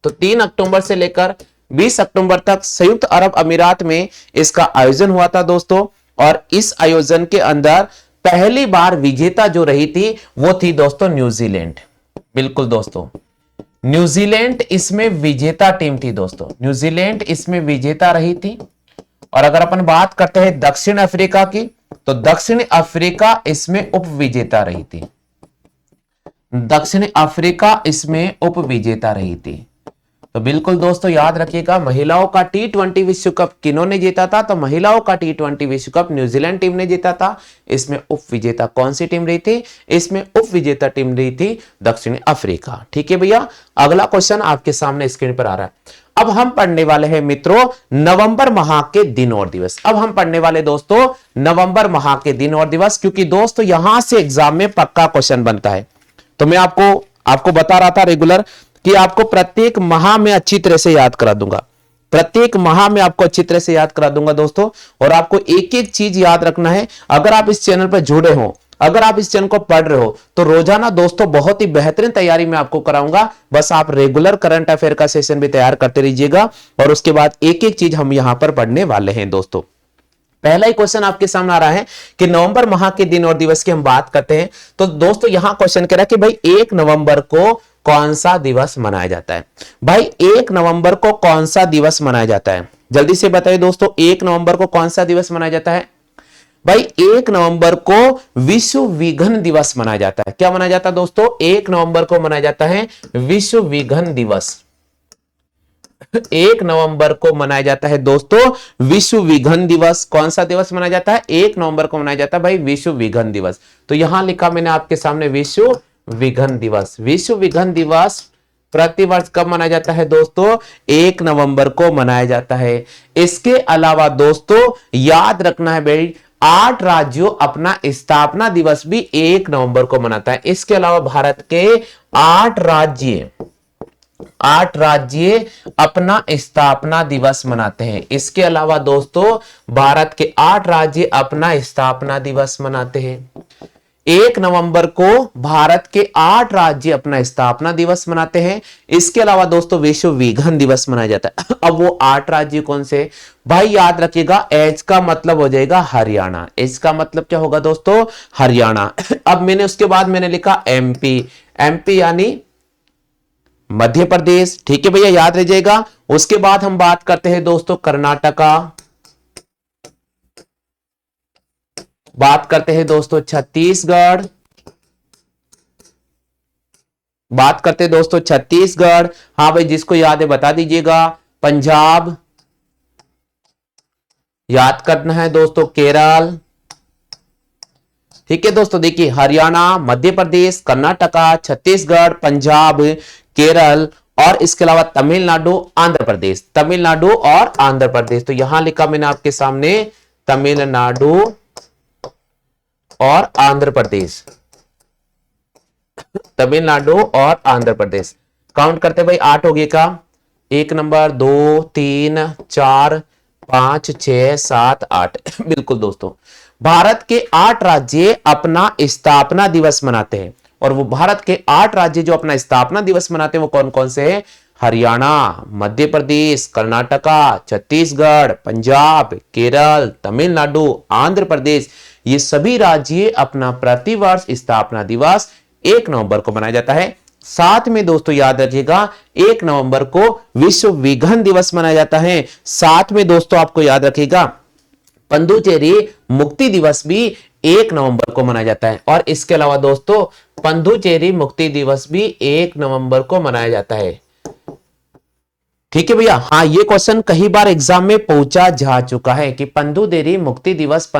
तो 3 अक्टूबर से लेकर 20 अक्टूबर तक संयुक्त अरब अमीरात में इसका आयोजन हुआ था दोस्तों। और इस आयोजन के अंदर पहली बार विजेता जो रही थी वो थी दोस्तों न्यूजीलैंड। बिल्कुल दोस्तों, न्यूजीलैंड इसमें विजेता टीम थी दोस्तों, न्यूजीलैंड इसमें विजेता रही थी। और अगर अपन बात करते हैं दक्षिण अफ्रीका की, तो दक्षिण अफ्रीका इसमें उप विजेता रही थी। दक्षिण अफ्रीका इसमें उप विजेता रही थी। तो बिल्कुल दोस्तों याद रखिएगा, महिलाओं का T20 विश्व कप किन्होंने जीता था? तो महिलाओं का T20 विश्व कप न्यूजीलैंड टीम ने जीता था। इसमें उप विजेता कौन सी टीम रही थी? इसमें उप विजेता टीम रही थी दक्षिण अफ्रीका। ठीक है भैया, अगला क्वेश्चन आपके सामने स्क्रीन पर आ रहा है। अब हम पढ़ने वाले हैं मित्रों नवंबर माह के दिन और दिवस। अब हम पढ़ने वाले दोस्तों नवंबर माह के दिन और दिवस, क्योंकि दोस्तों यहां से एग्जाम में पक्का क्वेश्चन बनता है। तो मैं आपको आपको बता रहा था रेगुलर कि आपको प्रत्येक माह में अच्छी तरह से याद करा दूंगा, प्रत्येक माह में आपको अच्छी तरह से याद करा दूंगा दोस्तों। और आपको एक एक चीज याद रखना है। अगर आप इस चैनल पर जुड़े हो, अगर आप इस चैनल को पढ़ रहे हो, तो रोजाना दोस्तों बहुत ही बेहतरीन तैयारी मैं आपको कराऊंगा। बस आप रेगुलर करंट अफेयर का सेशन भी तैयार करते रहिएगा, और उसके बाद एक एक चीज हम यहां पर पढ़ने वाले हैं दोस्तों। पहला ही क्वेश्चन आपके सामने आ रहा है कि नवंबर माह के दिन और दिवस की हम बात करते हैं। तो दोस्तों यहां क्वेश्चन कह रहा है कि भाई 1 नवंबर को कौन सा दिवस मनाया जाता है? भाई 1 नवंबर को कौन सा दिवस मनाया जाता है? जल्दी से बताइए दोस्तों, 1 नवंबर को कौन सा दिवस मनाया जाता है? भाई 1 नवंबर को विश्व विघन दिवस मनाया जाता है। क्या मनाया जाता है दोस्तों? 1 नवंबर को मनाया जाता है विश्व विघन दिवस। 1 नवंबर को मनाया जाता है दोस्तों विश्व विघन दिवस। कौन सा दिवस मनाया जाता है? 1 नवंबर को मनाया जाता है भाई विश्व विघन दिवस। तो यहां लिखा मैंने आपके सामने विश्व विघन दिवस। विश्व विघन दिवस प्रतिवर्ष कब मनाया जाता है दोस्तों? 1 नवंबर को मनाया जाता है। इसके अलावा दोस्तों याद रखना है भाई, 8 राज्यों अपना स्थापना दिवस भी 1 नवंबर को मनाता है। इसके अलावा भारत के 8 राज्य 8 राज्य अपना स्थापना दिवस मनाते हैं। इसके अलावा दोस्तों भारत के 8 राज्य अपना स्थापना दिवस मनाते हैं। 1 नवंबर को भारत के 8 राज्य अपना स्थापना दिवस मनाते हैं। इसके अलावा दोस्तों विश्व विघन दिवस मनाया जाता है। अब वो 8 राज्य कौन से? भाई याद रखिएगा, एच का मतलब हो जाएगा हरियाणा। एच का मतलब क्या होगा दोस्तों? हरियाणा। अब मैंने उसके बाद मैंने लिखा एमपी। एमपी यानी मध्य प्रदेश। ठीक है भैया, याद रह जाएगा। उसके बाद हम बात करते हैं दोस्तों कर्नाटका, बात करते हैं दोस्तों छत्तीसगढ़, बात करते हैं दोस्तों छत्तीसगढ़। हाँ भाई, जिसको याद है बता दीजिएगा। पंजाब, याद करना है दोस्तों केरल, ठीक है दोस्तों, देखिए हरियाणा, मध्य प्रदेश, कर्नाटका, छत्तीसगढ़, पंजाब, केरल और इसके अलावा तमिलनाडु, आंध्र प्रदेश, तमिलनाडु और आंध्र प्रदेश। तो यहां लिखा मैंने आपके सामने तमिलनाडु और आंध्र प्रदेश, तमिलनाडु और आंध्र प्रदेश। काउंट करते भाई, 8 हो गए का, 1 नंबर, 2, 3, 4, 5, 6, 7, 8। बिल्कुल दोस्तों, भारत के 8 राज्य अपना स्थापना दिवस मनाते हैं, और वो भारत के 8 राज्य जो अपना स्थापना दिवस मनाते हैं वो कौन कौन से हैं? हरियाणा, मध्य प्रदेश, कर्नाटका, छत्तीसगढ़, पंजाब, केरल, तमिलनाडु, आंध्र प्रदेश। ये सभी राज्य अपना प्रतिवर्ष स्थापना दिवस 1 नवंबर को मनाया जाता है। साथ में दोस्तों याद रखिएगा, 1 नवंबर को विश्व विघन दिवस मनाया जाता है। साथ में दोस्तों आपको याद रखिएगा, पुदुचेरी मुक्ति दिवस भी 1 नवंबर को मनाया जाता है। और इसके अलावा दोस्तों पुदुचेरी मुक्ति दिवस भी 1 नवंबर को मनाया जाता है। ठीक है भैया, हाँ ये क्वेश्चन कई बार एग्जाम में पूछा जा चुका है कि पुदुचेरी मुक्ति दिवस कब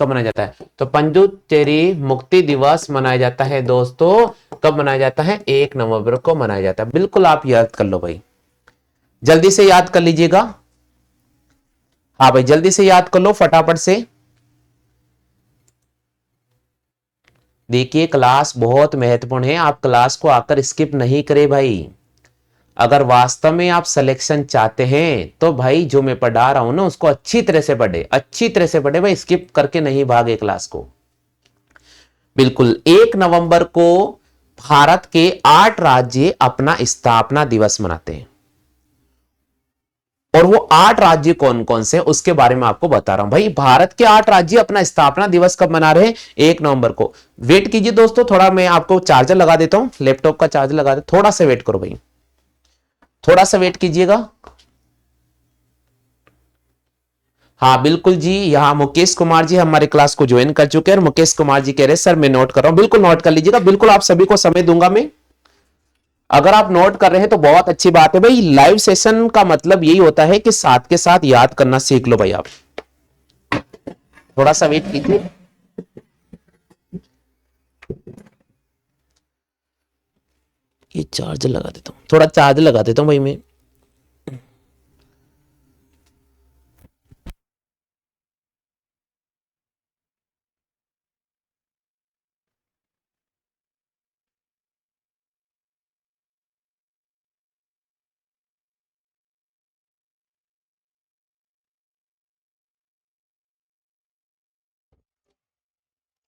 मनाया जाता है? तो पुदुचेरी मुक्ति दिवस मनाया जाता है दोस्तों, कब मनाया जाता है? 1 नवंबर को मनाया जाता है। बिल्कुल आप याद कर लो भाई, जल्दी से याद कर लीजिएगा। हाँ भाई जल्दी से याद कर लो फटाफट से। देखिए क्लास बहुत महत्वपूर्ण है, आप क्लास को आकर स्किप नहीं करें भाई। अगर वास्तव में आप सिलेक्शन चाहते हैं तो भाई जो मैं पढ़ा रहा हूं ना उसको अच्छी तरह से पढ़े, अच्छी तरह से पढ़े भाई, स्किप करके नहीं भागे क्लास को। बिल्कुल 1 नवंबर को भारत के 8 राज्य अपना स्थापना दिवस मनाते हैं, और वो 8 राज्य कौन कौन से उसके बारे में आपको बता रहा हूं भाई। भारत के 8 राज्य अपना स्थापना दिवस कब मना रहे हैं? 1 नवंबर को। वेट कीजिए दोस्तों, थोड़ा मैं आपको चार्जर लगा देता हूं, लैपटॉप का चार्जर लगा दे, थोड़ा सा वेट करो भाई, थोड़ा सा वेट कीजिएगा। हाँ बिल्कुल जी, यहां मुकेश कुमार जी हमारे क्लास को ज्वाइन कर चुके हैं, और मुकेश कुमार जी कह रहे हैं सर मैं नोट कर रहा हूं। बिल्कुल नोट कर लीजिएगा, बिल्कुल आप सभी को समय दूंगा मैं। अगर आप नोट कर रहे हैं तो बहुत अच्छी बात है भाई। लाइव सेशन का मतलब यही होता है कि साथ के साथ याद करना सीख लो भाई। आप थोड़ा सा वेट कीजिए। ये चार्ज लगा देता हूं, थोड़ा चार्ज लगा देता हूं भाई मैं।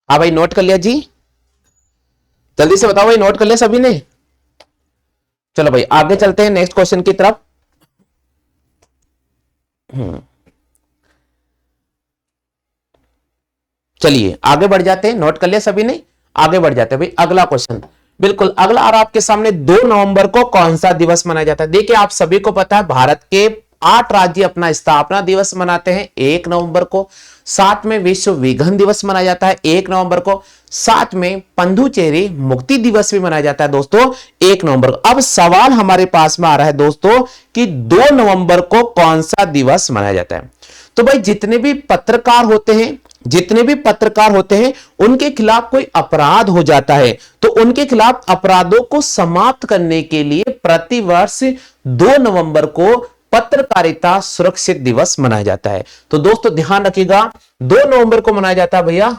हाँ भाई नोट कर लिया जी, जल्दी से बताओ भाई, नोट कर लिया सभी ने? चलो भाई आगे चलते हैं नेक्स्ट क्वेश्चन की तरफ। चलिए आगे बढ़ जाते हैं, नोट कर लिया सभी ने? आगे बढ़ जाते हैं भाई, अगला क्वेश्चन। बिल्कुल अगला और आपके सामने 2 नवंबर को कौन सा दिवस मनाया जाता है? देखिए आप सभी को पता है भारत के 8 राज्य अपना स्थापना दिवस मनाते हैं 1 नवंबर को। साथ में विश्व विघन दिवस मनाया जाता है 1 नवंबर को। साथ में पुदुचेरी मुक्ति दिवस भी मनाया जाता है दोस्तों 1 नवंबर को। अब सवाल हमारे पास में आ रहा है दोस्तों कि 2 नवंबर को कौन सा दिवस मनाया जाता है? तो भाई जितने भी पत्रकार होते हैं उनके खिलाफ कोई अपराध हो जाता है तो उनके खिलाफ अपराधों को समाप्त करने के लिए प्रतिवर्ष 2 नवंबर को पत्रकारिता सुरक्षित दिवस मनाया जाता है। तो दोस्तों ध्यान रखिएगा, 2 नवंबर को मनाया जाता है भैया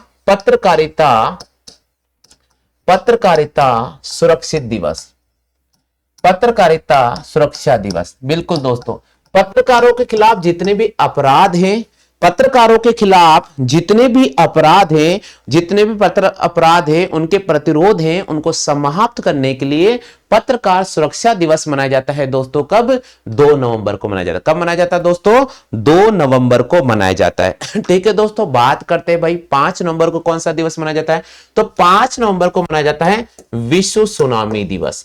पत्रकारिता सुरक्षित दिवस, पत्रकारिता सुरक्षा दिवस। बिल्कुल दोस्तों, पत्रकारों के खिलाफ जितने भी अपराध हैं, पत्रकारों के खिलाफ जितने भी अपराध हैं, उनके प्रतिरोध हैं, उनको समाप्त करने के लिए पत्रकार सुरक्षा दिवस मनाया जाता है दोस्तों। कब? 2 नवंबर को मनाया जाता है। कब मनाया जाता है दोस्तों? 2 नवंबर को मनाया जाता है। ठीक है दोस्तों, बात करते हैं भाई 5 नवंबर को कौन सा दिवस मनाया जाता है? तो 5 नवंबर को मनाया जाता है विश्व सुनामी दिवस।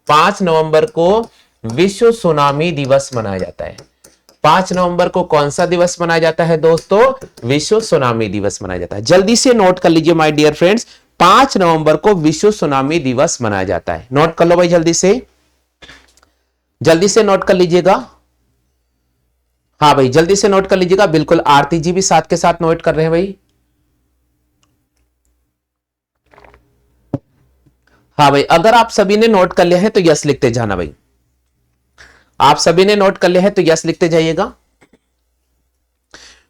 5 नवंबर को विश्व सुनामी दिवस मनाया जाता है। 5 नवंबर को कौन सा दिवस मनाया जाता है दोस्तों? विश्व सुनामी दिवस मनाया जाता है। जल्दी से नोट कर लीजिए माय डियर फ्रेंड्स, 5 नवंबर को विश्व सुनामी दिवस मनाया जाता है। नोट कर लो भाई, जल्दी से नोट कर लीजिएगा। हाँ भाई जल्दी से नोट कर लीजिएगा। बिल्कुल आरती जी भी साथ के साथ नोट कर रहे हैं भाई। हाँ भाई, अगर आप सभी ने नोट कर लिया है तो यस लिखते जाना भाई। आप सभी ने नोट कर लिया है तो यस लिखते जाइएगा।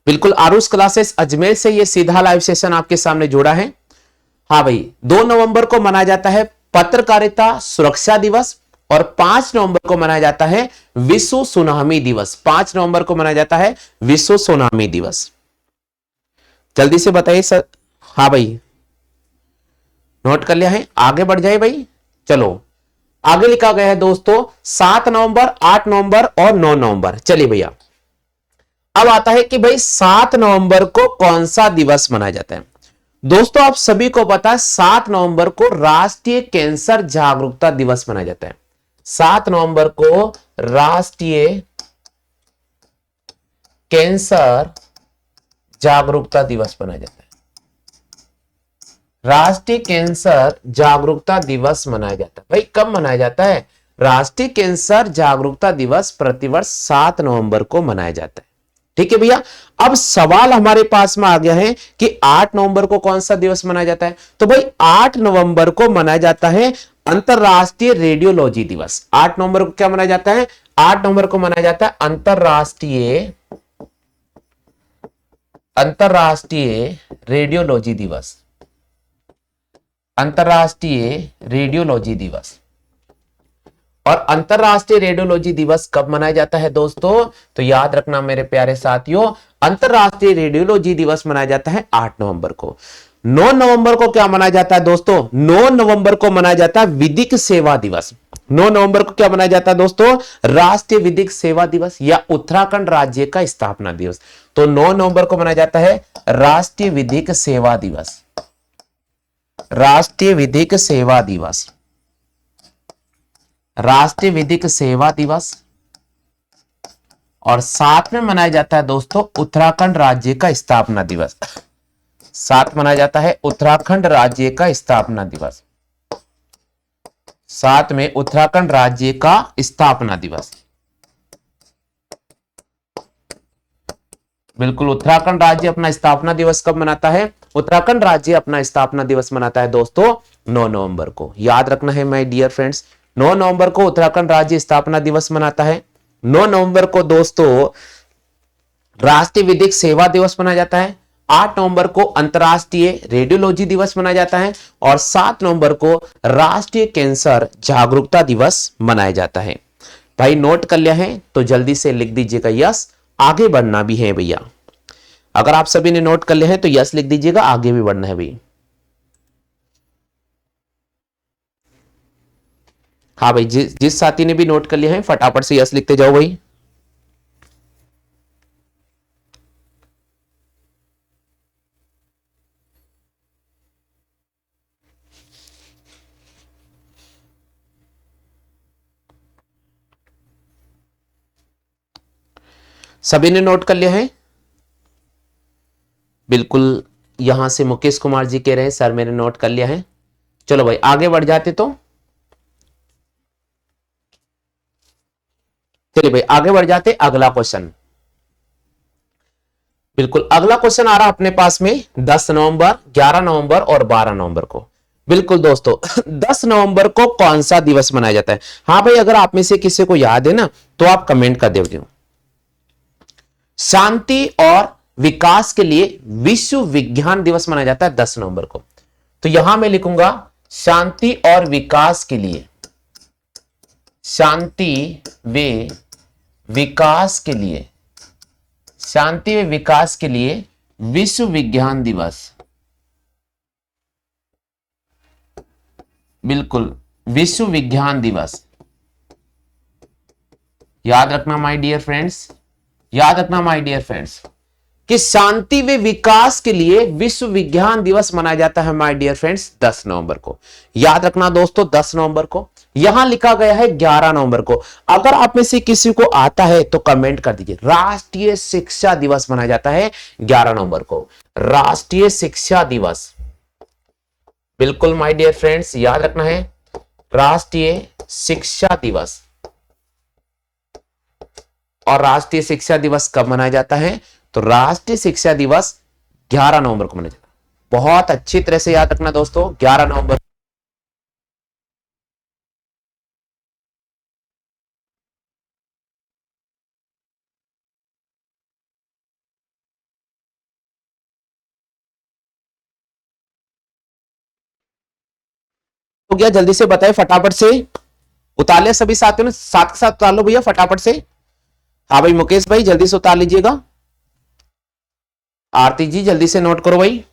बिल्कुल, आरुष क्लासेस अजमेर से ये सीधा लाइव सेशन आपके सामने जुड़ा है। हाँ भाई, 2 नवंबर को मनाया जाता है पत्रकारिता सुरक्षा दिवस और 5 नवंबर को मनाया जाता है विश्व सुनामी दिवस। 5 नवंबर को मनाया जाता है विश्व सुनामी दिवस। जल्दी से बताइए सर। हाँ भाई, नोट कर लिया है, आगे बढ़ जाए भाई। चलो, आगे लिखा गया है दोस्तों 7 नवंबर, 8 नवंबर और 9 नवंबर। चलिए भैया, अब आता है कि भाई 7 नवंबर को कौन सा दिवस मनाया जाता है। दोस्तों, आप सभी को पता है 7 नवंबर को राष्ट्रीय कैंसर जागरूकता दिवस मनाया जाता है। 7 नवंबर को राष्ट्रीय कैंसर जागरूकता दिवस मनाया जाता है। राष्ट्रीय कैंसर जागरूकता दिवस मनाया जाता है। भाई कब मनाया जाता है? राष्ट्रीय कैंसर जागरूकता दिवस प्रतिवर्ष 7 नवंबर को मनाया जाता है। ठीक है भैया। अब सवाल हमारे पास में आ गया है कि 8 नवंबर को कौन सा दिवस मनाया जाता है। तो भाई 8 नवंबर को मनाया जाता है अंतरराष्ट्रीय रेडियोलॉजी दिवस। 8 नवंबर को क्या मनाया जाता है? 8 नवंबर को मनाया जाता है अंतरराष्ट्रीय रेडियोलॉजी दिवस। अंतरराष्ट्रीय रेडियोलॉजी दिवस। और अंतरराष्ट्रीय रेडियोलॉजी दिवस कब मनाया जाता है दोस्तों? तो याद रखना मेरे प्यारे साथियों, अंतरराष्ट्रीय रेडियोलॉजी दिवस मनाया जाता है 8 नवंबर को। 9 नवंबर को क्या मनाया जाता है दोस्तों? 9 नवंबर को मनाया जाता है विधिक सेवा दिवस। 9 नवंबर को क्या मनाया जाता है दोस्तों? राष्ट्रीय विधिक सेवा दिवस या उत्तराखंड राज्य का स्थापना दिवस। तो 9 नवंबर को मनाया जाता है राष्ट्रीय विधिक सेवा दिवस। राष्ट्रीय विधिक सेवा दिवस। राष्ट्रीय विधिक सेवा दिवस। और साथ में मनाया जाता है दोस्तों उत्तराखंड राज्य का स्थापना दिवस। साथ मनाया जाता है उत्तराखंड राज्य का स्थापना दिवस। साथ में उत्तराखंड राज्य का स्थापना दिवस। बिल्कुल, उत्तराखंड राज्य अपना स्थापना दिवस कब मनाता है? उत्तराखंड राज्य अपना स्थापना दिवस मनाता है दोस्तों 9 नवंबर को। याद रखना है माय डियर फ्रेंड्स, 9 नवंबर को उत्तराखंड राज्य स्थापना दिवस मनाता है। 9 नवंबर को दोस्तों राष्ट्रीय विधिक सेवा दिवस मनाया जाता है। 8 नवंबर को अंतरराष्ट्रीय रेडियोलॉजी दिवस मनाया जाता है और 7 नवंबर को राष्ट्रीय कैंसर जागरूकता दिवस मनाया जाता है। भाई नोट कर लिया है तो जल्दी से लिख दीजिएगा यस। आगे बढ़ना भी है भैया। अगर आप सभी ने नोट कर लिया है तो यस लिख दीजिएगा, आगे भी बढ़ना है भैया। हाँ भाई, जिस साथी ने भी नोट कर लिया है फटाफट से यस लिखते जाओ भाई। सभी ने नोट कर लिया है? बिल्कुल, यहां से मुकेश कुमार जी कह रहे हैं सर मैंने नोट कर लिया है। चलो भाई आगे बढ़ जाते तो। चलिए भाई आगे बढ़ जाते। अगला क्वेश्चन, बिल्कुल अगला क्वेश्चन आ रहा अपने पास में 10 नवंबर, 11 नवंबर और 12 नवंबर को। बिल्कुल दोस्तों 10 नवंबर को कौन सा दिवस मनाया जाता है? हाँ भाई, अगर आप में से किसी को याद है ना तो आप कमेंट कर दीजिए। शांति और विकास के लिए विश्व विज्ञान दिवस मनाया जाता है 10 नवंबर को। तो यहां मैं लिखूंगा शांति और विकास के लिए, शांति व विकास के लिए, शांति व विकास के लिए विश्व विज्ञान दिवस। बिल्कुल, विश्व विज्ञान दिवस। याद रखना माय डियर फ्रेंड्स, याद रखना माय डियर फ्रेंड्स कि शांति व विकास के लिए विश्व विज्ञान दिवस मनाया जाता है माय डियर फ्रेंड्स 10 नवंबर को। याद रखना दोस्तों 10 नवंबर को। यहां लिखा गया है 11 नवंबर को। अगर आप में से किसी को आता है तो कमेंट कर दीजिए। राष्ट्रीय शिक्षा दिवस मनाया जाता है 11 नवंबर को। राष्ट्रीय शिक्षा दिवस। बिल्कुल माय डियर फ्रेंड्स, याद रखना है राष्ट्रीय शिक्षा दिवस। और राष्ट्रीय शिक्षा दिवस कब मनाया जाता है? तो राष्ट्रीय शिक्षा दिवस 11 नवंबर को मनाया जाता है। बहुत अच्छी तरह से याद रखना दोस्तों, 11 नवंबर हो गया, जल्दी से बताए फटाफट से। उतार लिया सभी साथियों ने? साथ के साथ उतार लो भैया फटाफट से। हाँ भाई मुकेश भाई जल्दी से उतार लीजिएगा। आरती जी जल्दी से नोट करो भाई।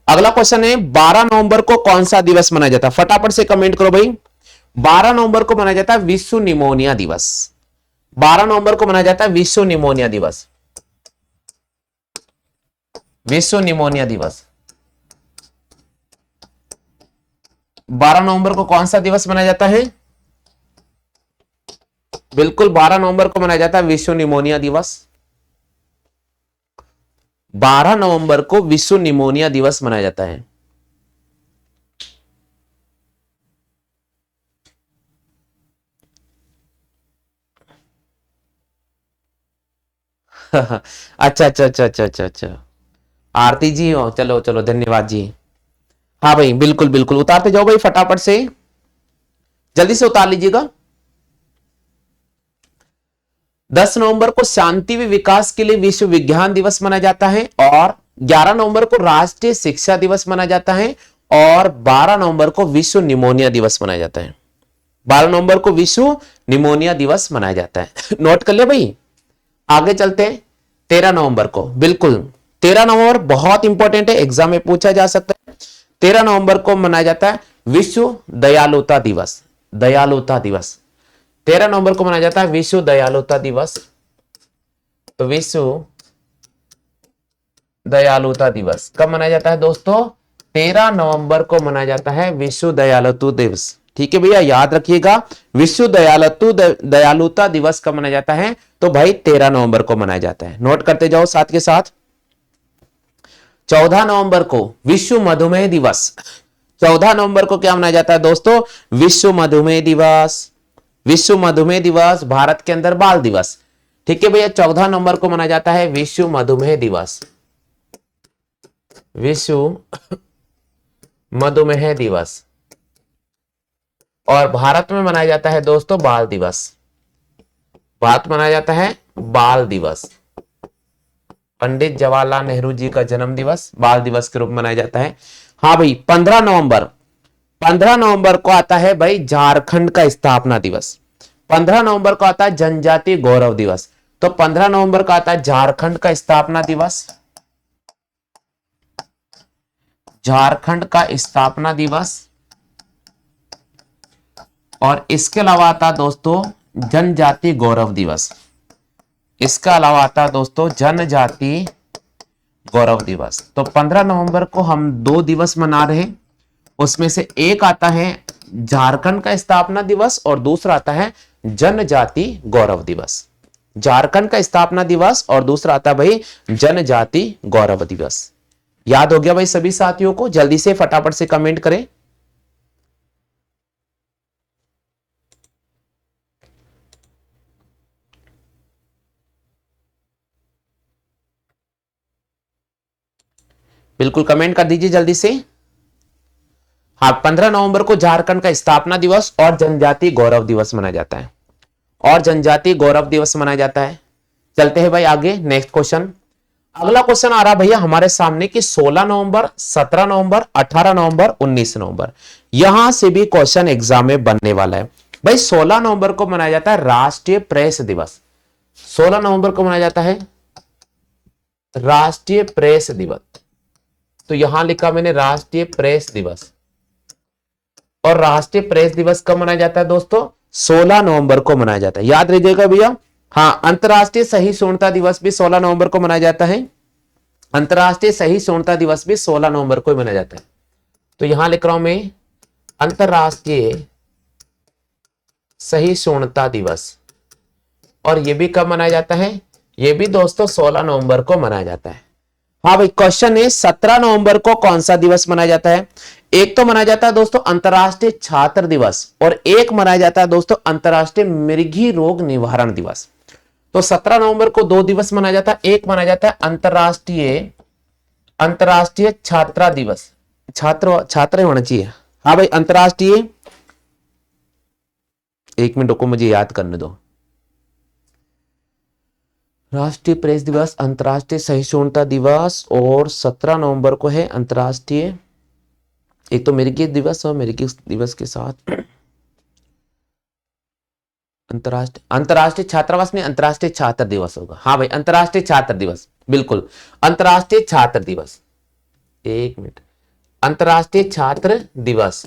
अगला क्वेश्चन है 12 नवंबर को कौन सा दिवस मनाया जाता है? फटाफट से कमेंट करो भाई। 12 नवंबर को मनाया जाता है विश्व निमोनिया दिवस। 12 नवंबर को मनाया जाता है विश्व निमोनिया दिवस। विश्व निमोनिया दिवस 12 नवंबर को कौन सा दिवस मनाया जाता है? बिल्कुल 12 नवंबर को मनाया जाता है विश्व निमोनिया दिवस। 12 नवंबर को विश्व निमोनिया दिवस मनाया जाता है। अच्छा अच्छा अच्छा अच्छा अच्छा अच्छा। आरती जी हो, चलो चलो धन्यवाद जी। हाँ भाई बिल्कुल बिल्कुल उतारते जाओ भाई फटाफट से, जल्दी से उतार लीजिएगा। 10 नवंबर को शांति व विकास के लिए विश्व विज्ञान दिवस मनाया जाता है और 11 नवंबर को राष्ट्रीय शिक्षा दिवस मनाया जाता है और 12 नवंबर को विश्व निमोनिया दिवस मनाया जाता है। 12 नवंबर को विश्व निमोनिया दिवस मनाया जाता है। नोट कर ले भाई। आगे चलते हैं 13 नवंबर को। बिल्कुल 13 नवंबर बहुत इंपॉर्टेंट है, एग्जाम में पूछा जा सकता है। 13 नवंबर को मनाया जाता है विश्व दयालुता दिवस। दयालुता दिवस 13 नवंबर को मनाया जाता है विश्व दयालुता दिवस। तो विश्व दयालुता दिवस कब मनाया जाता है दोस्तों? 13 नवंबर को मनाया जाता है विश्व दयालुता दिवस। ठीक है भैया याद रखिएगा, विश्व दयालुता दिवस कब मनाया जाता है? तो भाई 13 नवंबर को मनाया जाता है। नोट करते जाओ साथ के साथ। 14 नवंबर को विश्व मधुमेह दिवस। 14 नवंबर को क्या मनाया जाता है दोस्तों? विश्व मधुमेह दिवस। विश्व मधुमेह दिवस भारत के अंदर बाल दिवस। ठीक है भैया 14 नवंबर को मनाया जाता है विश्व मधुमेह दिवस। विश्व मधुमेह दिवस और भारत में मनाया जाता है दोस्तों बाल दिवस। भारत में मनाया जाता है बाल दिवस। पंडित जवाहरलाल नेहरू जी का जन्म दिवस बाल दिवस के रूप में मनाया जाता है। हाँ भाई 15 नवंबर, 15 नवंबर को आता है भाई झारखंड का स्थापना दिवस। 15 नवंबर को आता है जनजातीय गौरव दिवस। तो 15 नवंबर को आता है झारखंड का स्थापना दिवस। झारखंड का स्थापना दिवस और इसके अलावा आता दोस्तों जनजाति गौरव दिवस। इसका अलावा आता दोस्तों जनजाति गौरव दिवस। तो 15 नवंबर को हम 2 दिवस मना रहे हैं, उसमें से एक आता है झारखंड का स्थापना दिवस और दूसरा आता है जनजाति गौरव दिवस। झारखंड का स्थापना दिवस और दूसरा आता है भाई जनजाति गौरव दिवस। याद हो गया भाई सभी साथियों को? जल्दी से फटाफट से कमेंट करें। बिल्कुल कमेंट कर दीजिए जल्दी से। हाँ 15 नवंबर को झारखंड का स्थापना दिवस और जनजाति गौरव दिवस मनाया जाता है। और जनजाति गौरव दिवस मनाया जाता है। चलते हैं भाई आगे नेक्स्ट क्वेश्चन। अगला क्वेश्चन आ रहा भैया हमारे सामने कि 16 नवंबर, 17 नवंबर, 18 नवंबर, 19 नवंबर, यहां से भी क्वेश्चन एग्जाम में बनने वाला है। भाई 16 नवंबर को मनाया जाता है राष्ट्रीय प्रेस दिवस। 16 नवंबर को मनाया जाता है राष्ट्रीय प्रेस दिवस। तो यहां लिखा मैंने राष्ट्रीय प्रेस दिवस। और राष्ट्रीय प्रेस दिवस कब मनाया जाता है दोस्तों? 16 नवंबर को मनाया जाता है। याद रखिएगा भैया। हाँ अंतरराष्ट्रीय सहिष्णुता दिवस भी 16 नवंबर को मनाया जाता है। अंतरराष्ट्रीय सहिष्णुता दिवस भी 16 नवंबर को मनाया जाता है। तो यहां लिख रहा हूं मैं अंतरराष्ट्रीय सहिष्णुता दिवस। और यह भी कब मनाया जाता है? यह भी दोस्तों 16 नवंबर को मनाया जाता है। हाँ भाई क्वेश्चन है 17 नवंबर को कौन सा दिवस मनाया जाता है? एक तो मनाया जाता है दोस्तों अंतरराष्ट्रीय छात्र दिवस और एक मनाया जाता है दोस्तों अंतरराष्ट्रीय मृगी रोग निवारण दिवस। तो 17 नवंबर को 2 दिवस मनाया जाता है। एक मनाया जाता है अंतरराष्ट्रीय छात्रा दिवस। छात्र होना चाहिए। हाँ भाई अंतरराष्ट्रीय, 1 मिनट को मुझे याद करने दो। राष्ट्रीय प्रेस दिवस, अंतरराष्ट्रीय सहिष्णुता दिवस और 17 नवंबर को है अंतरराष्ट्रीय एक तो मिर्गी दिवस और मिर्गी दिवस के साथ अंतर्राष्ट्रीय छात्रावास नहीं, अंतर्राष्ट्रीय छात्र दिवस होगा। हाँ भाई, अंतर्राष्ट्रीय छात्र दिवस, बिल्कुल अंतर्राष्ट्रीय छात्र दिवस। एक मिनट, अंतर्राष्ट्रीय छात्र दिवस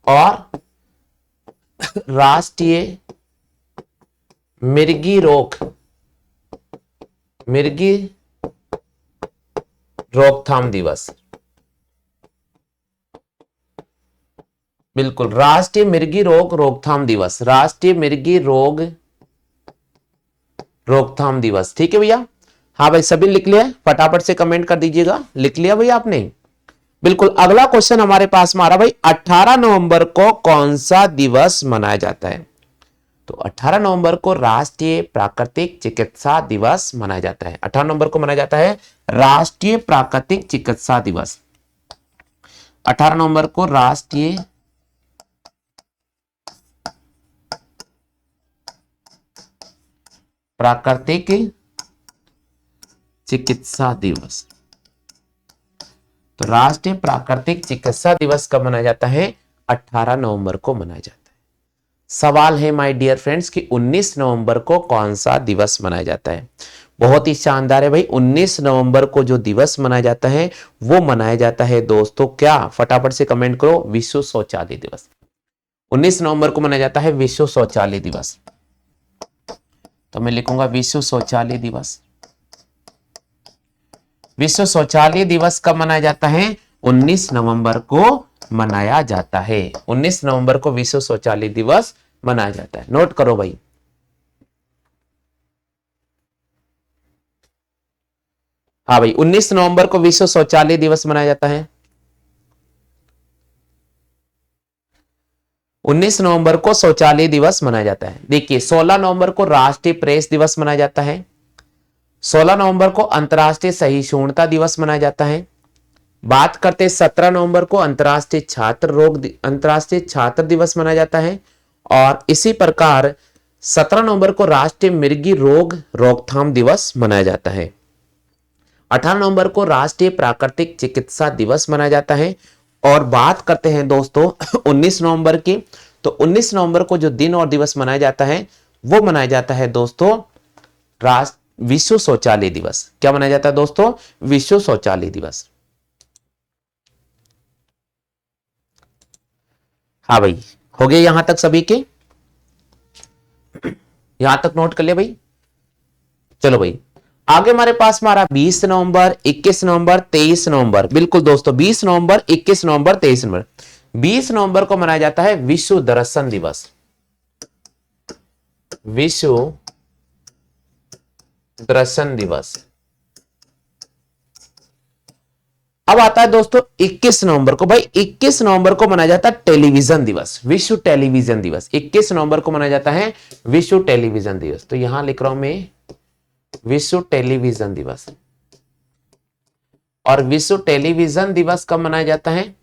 और राष्ट्रीय मिर्गी रोग, मिर्गी रोकथाम दिवस, बिल्कुल राष्ट्रीय मिर्गी रोग रोकथाम दिवस, राष्ट्रीय मिर्गी रोग रोकथाम दिवस। ठीक है भैया। हाँ भाई, सभी लिख लिया, फटाफट से कमेंट कर दीजिएगा। लिख लिया भैया आपने? बिल्कुल। अगला क्वेश्चन हमारे पास में आ रहा भाई, 18 नवंबर को कौन सा दिवस मनाया जाता है? तो 18 नवंबर को राष्ट्रीय प्राकृतिक चिकित्सा दिवस मनाया जाता है। 18 नवंबर को मनाया जाता है राष्ट्रीय प्राकृतिक चिकित्सा दिवस। 18 नवंबर को राष्ट्रीय प्राकृतिक चिकित्सा दिवस। तो राष्ट्रीय प्राकृतिक चिकित्सा दिवस कब मनाया जाता है? 18 नवंबर को मनाया जाता है। सवाल है माय डियर फ्रेंड्स कि 19 नवंबर को कौन सा दिवस मनाया जाता है? बहुत ही शानदार है भाई। 19 नवंबर को जो दिवस मनाया जाता है वो मनाया जाता है दोस्तों क्या? फटाफट से कमेंट करो, विश्व शौचालय दिवस। 19 नवंबर को मनाया जाता है विश्व शौचालय दिवस। तो मैं लिखूंगा विश्व शौचालय दिवस। विश्व शौचालय दिवस कब मनाया जाता है? 19 नवंबर को मनाया जाता है। 19 नवंबर को विश्व शौचालय दिवस मनाया जाता है। नोट करो भाई। हाँ भाई, 19 नवंबर को विश्व शौचालय दिवस मनाया जाता है। 19 नवंबर को शौचालय दिवस मनाया जाता है। देखिए, 16 नवंबर को राष्ट्रीय प्रेस दिवस मनाया जाता है। 16 नवंबर को अंतर्राष्ट्रीय सहिष्णुता दिवस मनाया जाता है। बात करते हैं 17 नवंबर को अंतर्राष्ट्रीय छात्र दिवस मनाया जाता है। और इसी प्रकार 17 नवंबर को राष्ट्रीय मिर्गी रोग रोकथाम दिवस मनाया जाता है। 18 नवंबर को राष्ट्रीय प्राकृतिक चिकित्सा दिवस मनाया जाता है। और बात करते हैं दोस्तों 19 नवंबर की, तो 19 नवंबर को जो दिन और दिवस मनाया जाता है वो मनाया जाता है दोस्तों राष्ट्र विश्व शौचालय दिवस। क्या मनाया जाता है दोस्तों? विश्व शौचालय दिवस। हाँ भाई, हो गए यहां तक सभी के? यहां तक नोट कर लिया भाई? चलो भाई, आगे हमारे पास में आ रहा 20 नवंबर, 21 नवंबर, 23 नवंबर। बिल्कुल दोस्तों, 20 नवंबर, 21 नवंबर, 23 नवंबर। 20 नवंबर को मनाया जाता है विश्व दर्शन दिवस। विश्व दर्शन दिवस। अब आता है दोस्तों 21 नवंबर को। भाई 21 नवंबर को मनाया जाता है टेलीविजन दिवस, विश्व टेलीविजन दिवस। 21 नवंबर को मनाया जाता है विश्व टेलीविजन दिवस। तो यहां लिख रहा हूं मैं विश्व टेलीविजन दिवस। और विश्व टेलीविजन दिवस कब मनाया जाता है?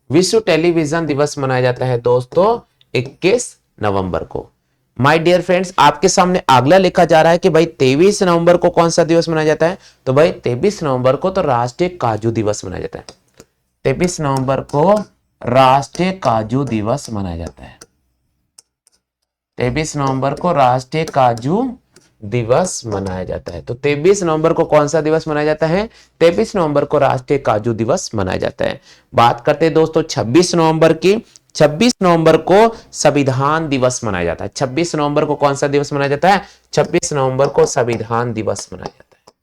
विश्व टेलीविजन दिवस मनाया जाता है दोस्तों 21 नवंबर को। माय डियर फ्रेंड्स, आपके सामने अगला लिखा जा रहा है कि भाई 23 नवंबर को कौन सा दिवस मनाया जाता है? तो भाई 23 नवंबर को तो राष्ट्रीय काजू दिवस मनाया जाता है। 23 नवंबर को राष्ट्रीय काजू दिवस मनाया जाता है। 23 नवंबर को राष्ट्रीय काजू दिवस मनाया जाता है। तो 23 नवंबर को कौन सा दिवस मनाया जाता है? 23 नवंबर को राष्ट्रीय काजू दिवस मनाया जाता है। बात करते हैं दोस्तों 26 नवंबर की। 26 नवंबर को संविधान दिवस मनाया जाता है। 26 नवंबर को कौन सा दिवस मनाया जाता है? 26 नवंबर को संविधान दिवस मनाया जाता है।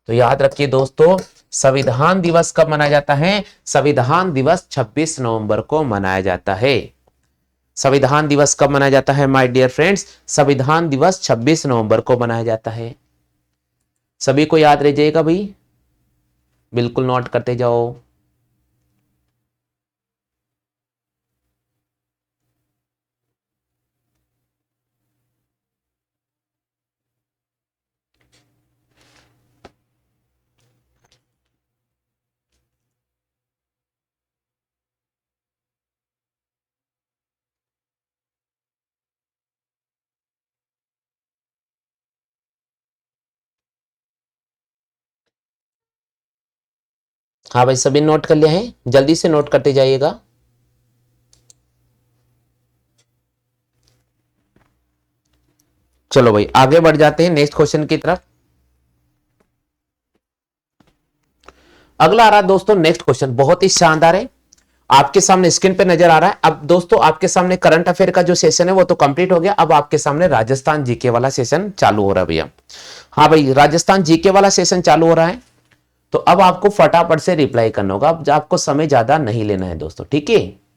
तो याद रखिए दोस्तों, संविधान दिवस कब मनाया जाता है? संविधान दिवस 26 नवंबर को मनाया जाता है। संविधान दिवस कब मनाया जाता है माय डियर फ्रेंड्स? संविधान दिवस 26 नवंबर को मनाया जाता है। सभी को याद रह जाएगा भाई? बिल्कुल नोट करते जाओ। हाँ भाई, सभी नोट कर लिया है, जल्दी से नोट करते जाइएगा। चलो भाई आगे बढ़ जाते हैं नेक्स्ट क्वेश्चन की तरफ। अगला आ रहा है दोस्तों नेक्स्ट क्वेश्चन, बहुत ही शानदार है, आपके सामने स्क्रीन पे नजर आ रहा है। अब दोस्तों आपके सामने करंट अफेयर का जो सेशन है वो तो कंप्लीट हो गया, अब आपके सामने राजस्थान जीके वाला सेशन चालू हो रहा है भैया। हाँ भाई, राजस्थान जीके वाला सेशन चालू हो रहा है, तो अब आपको फटाफट से रिप्लाई करना होगा, अब आपको समय ज्यादा नहीं लेना है दोस्तों, ठीक है।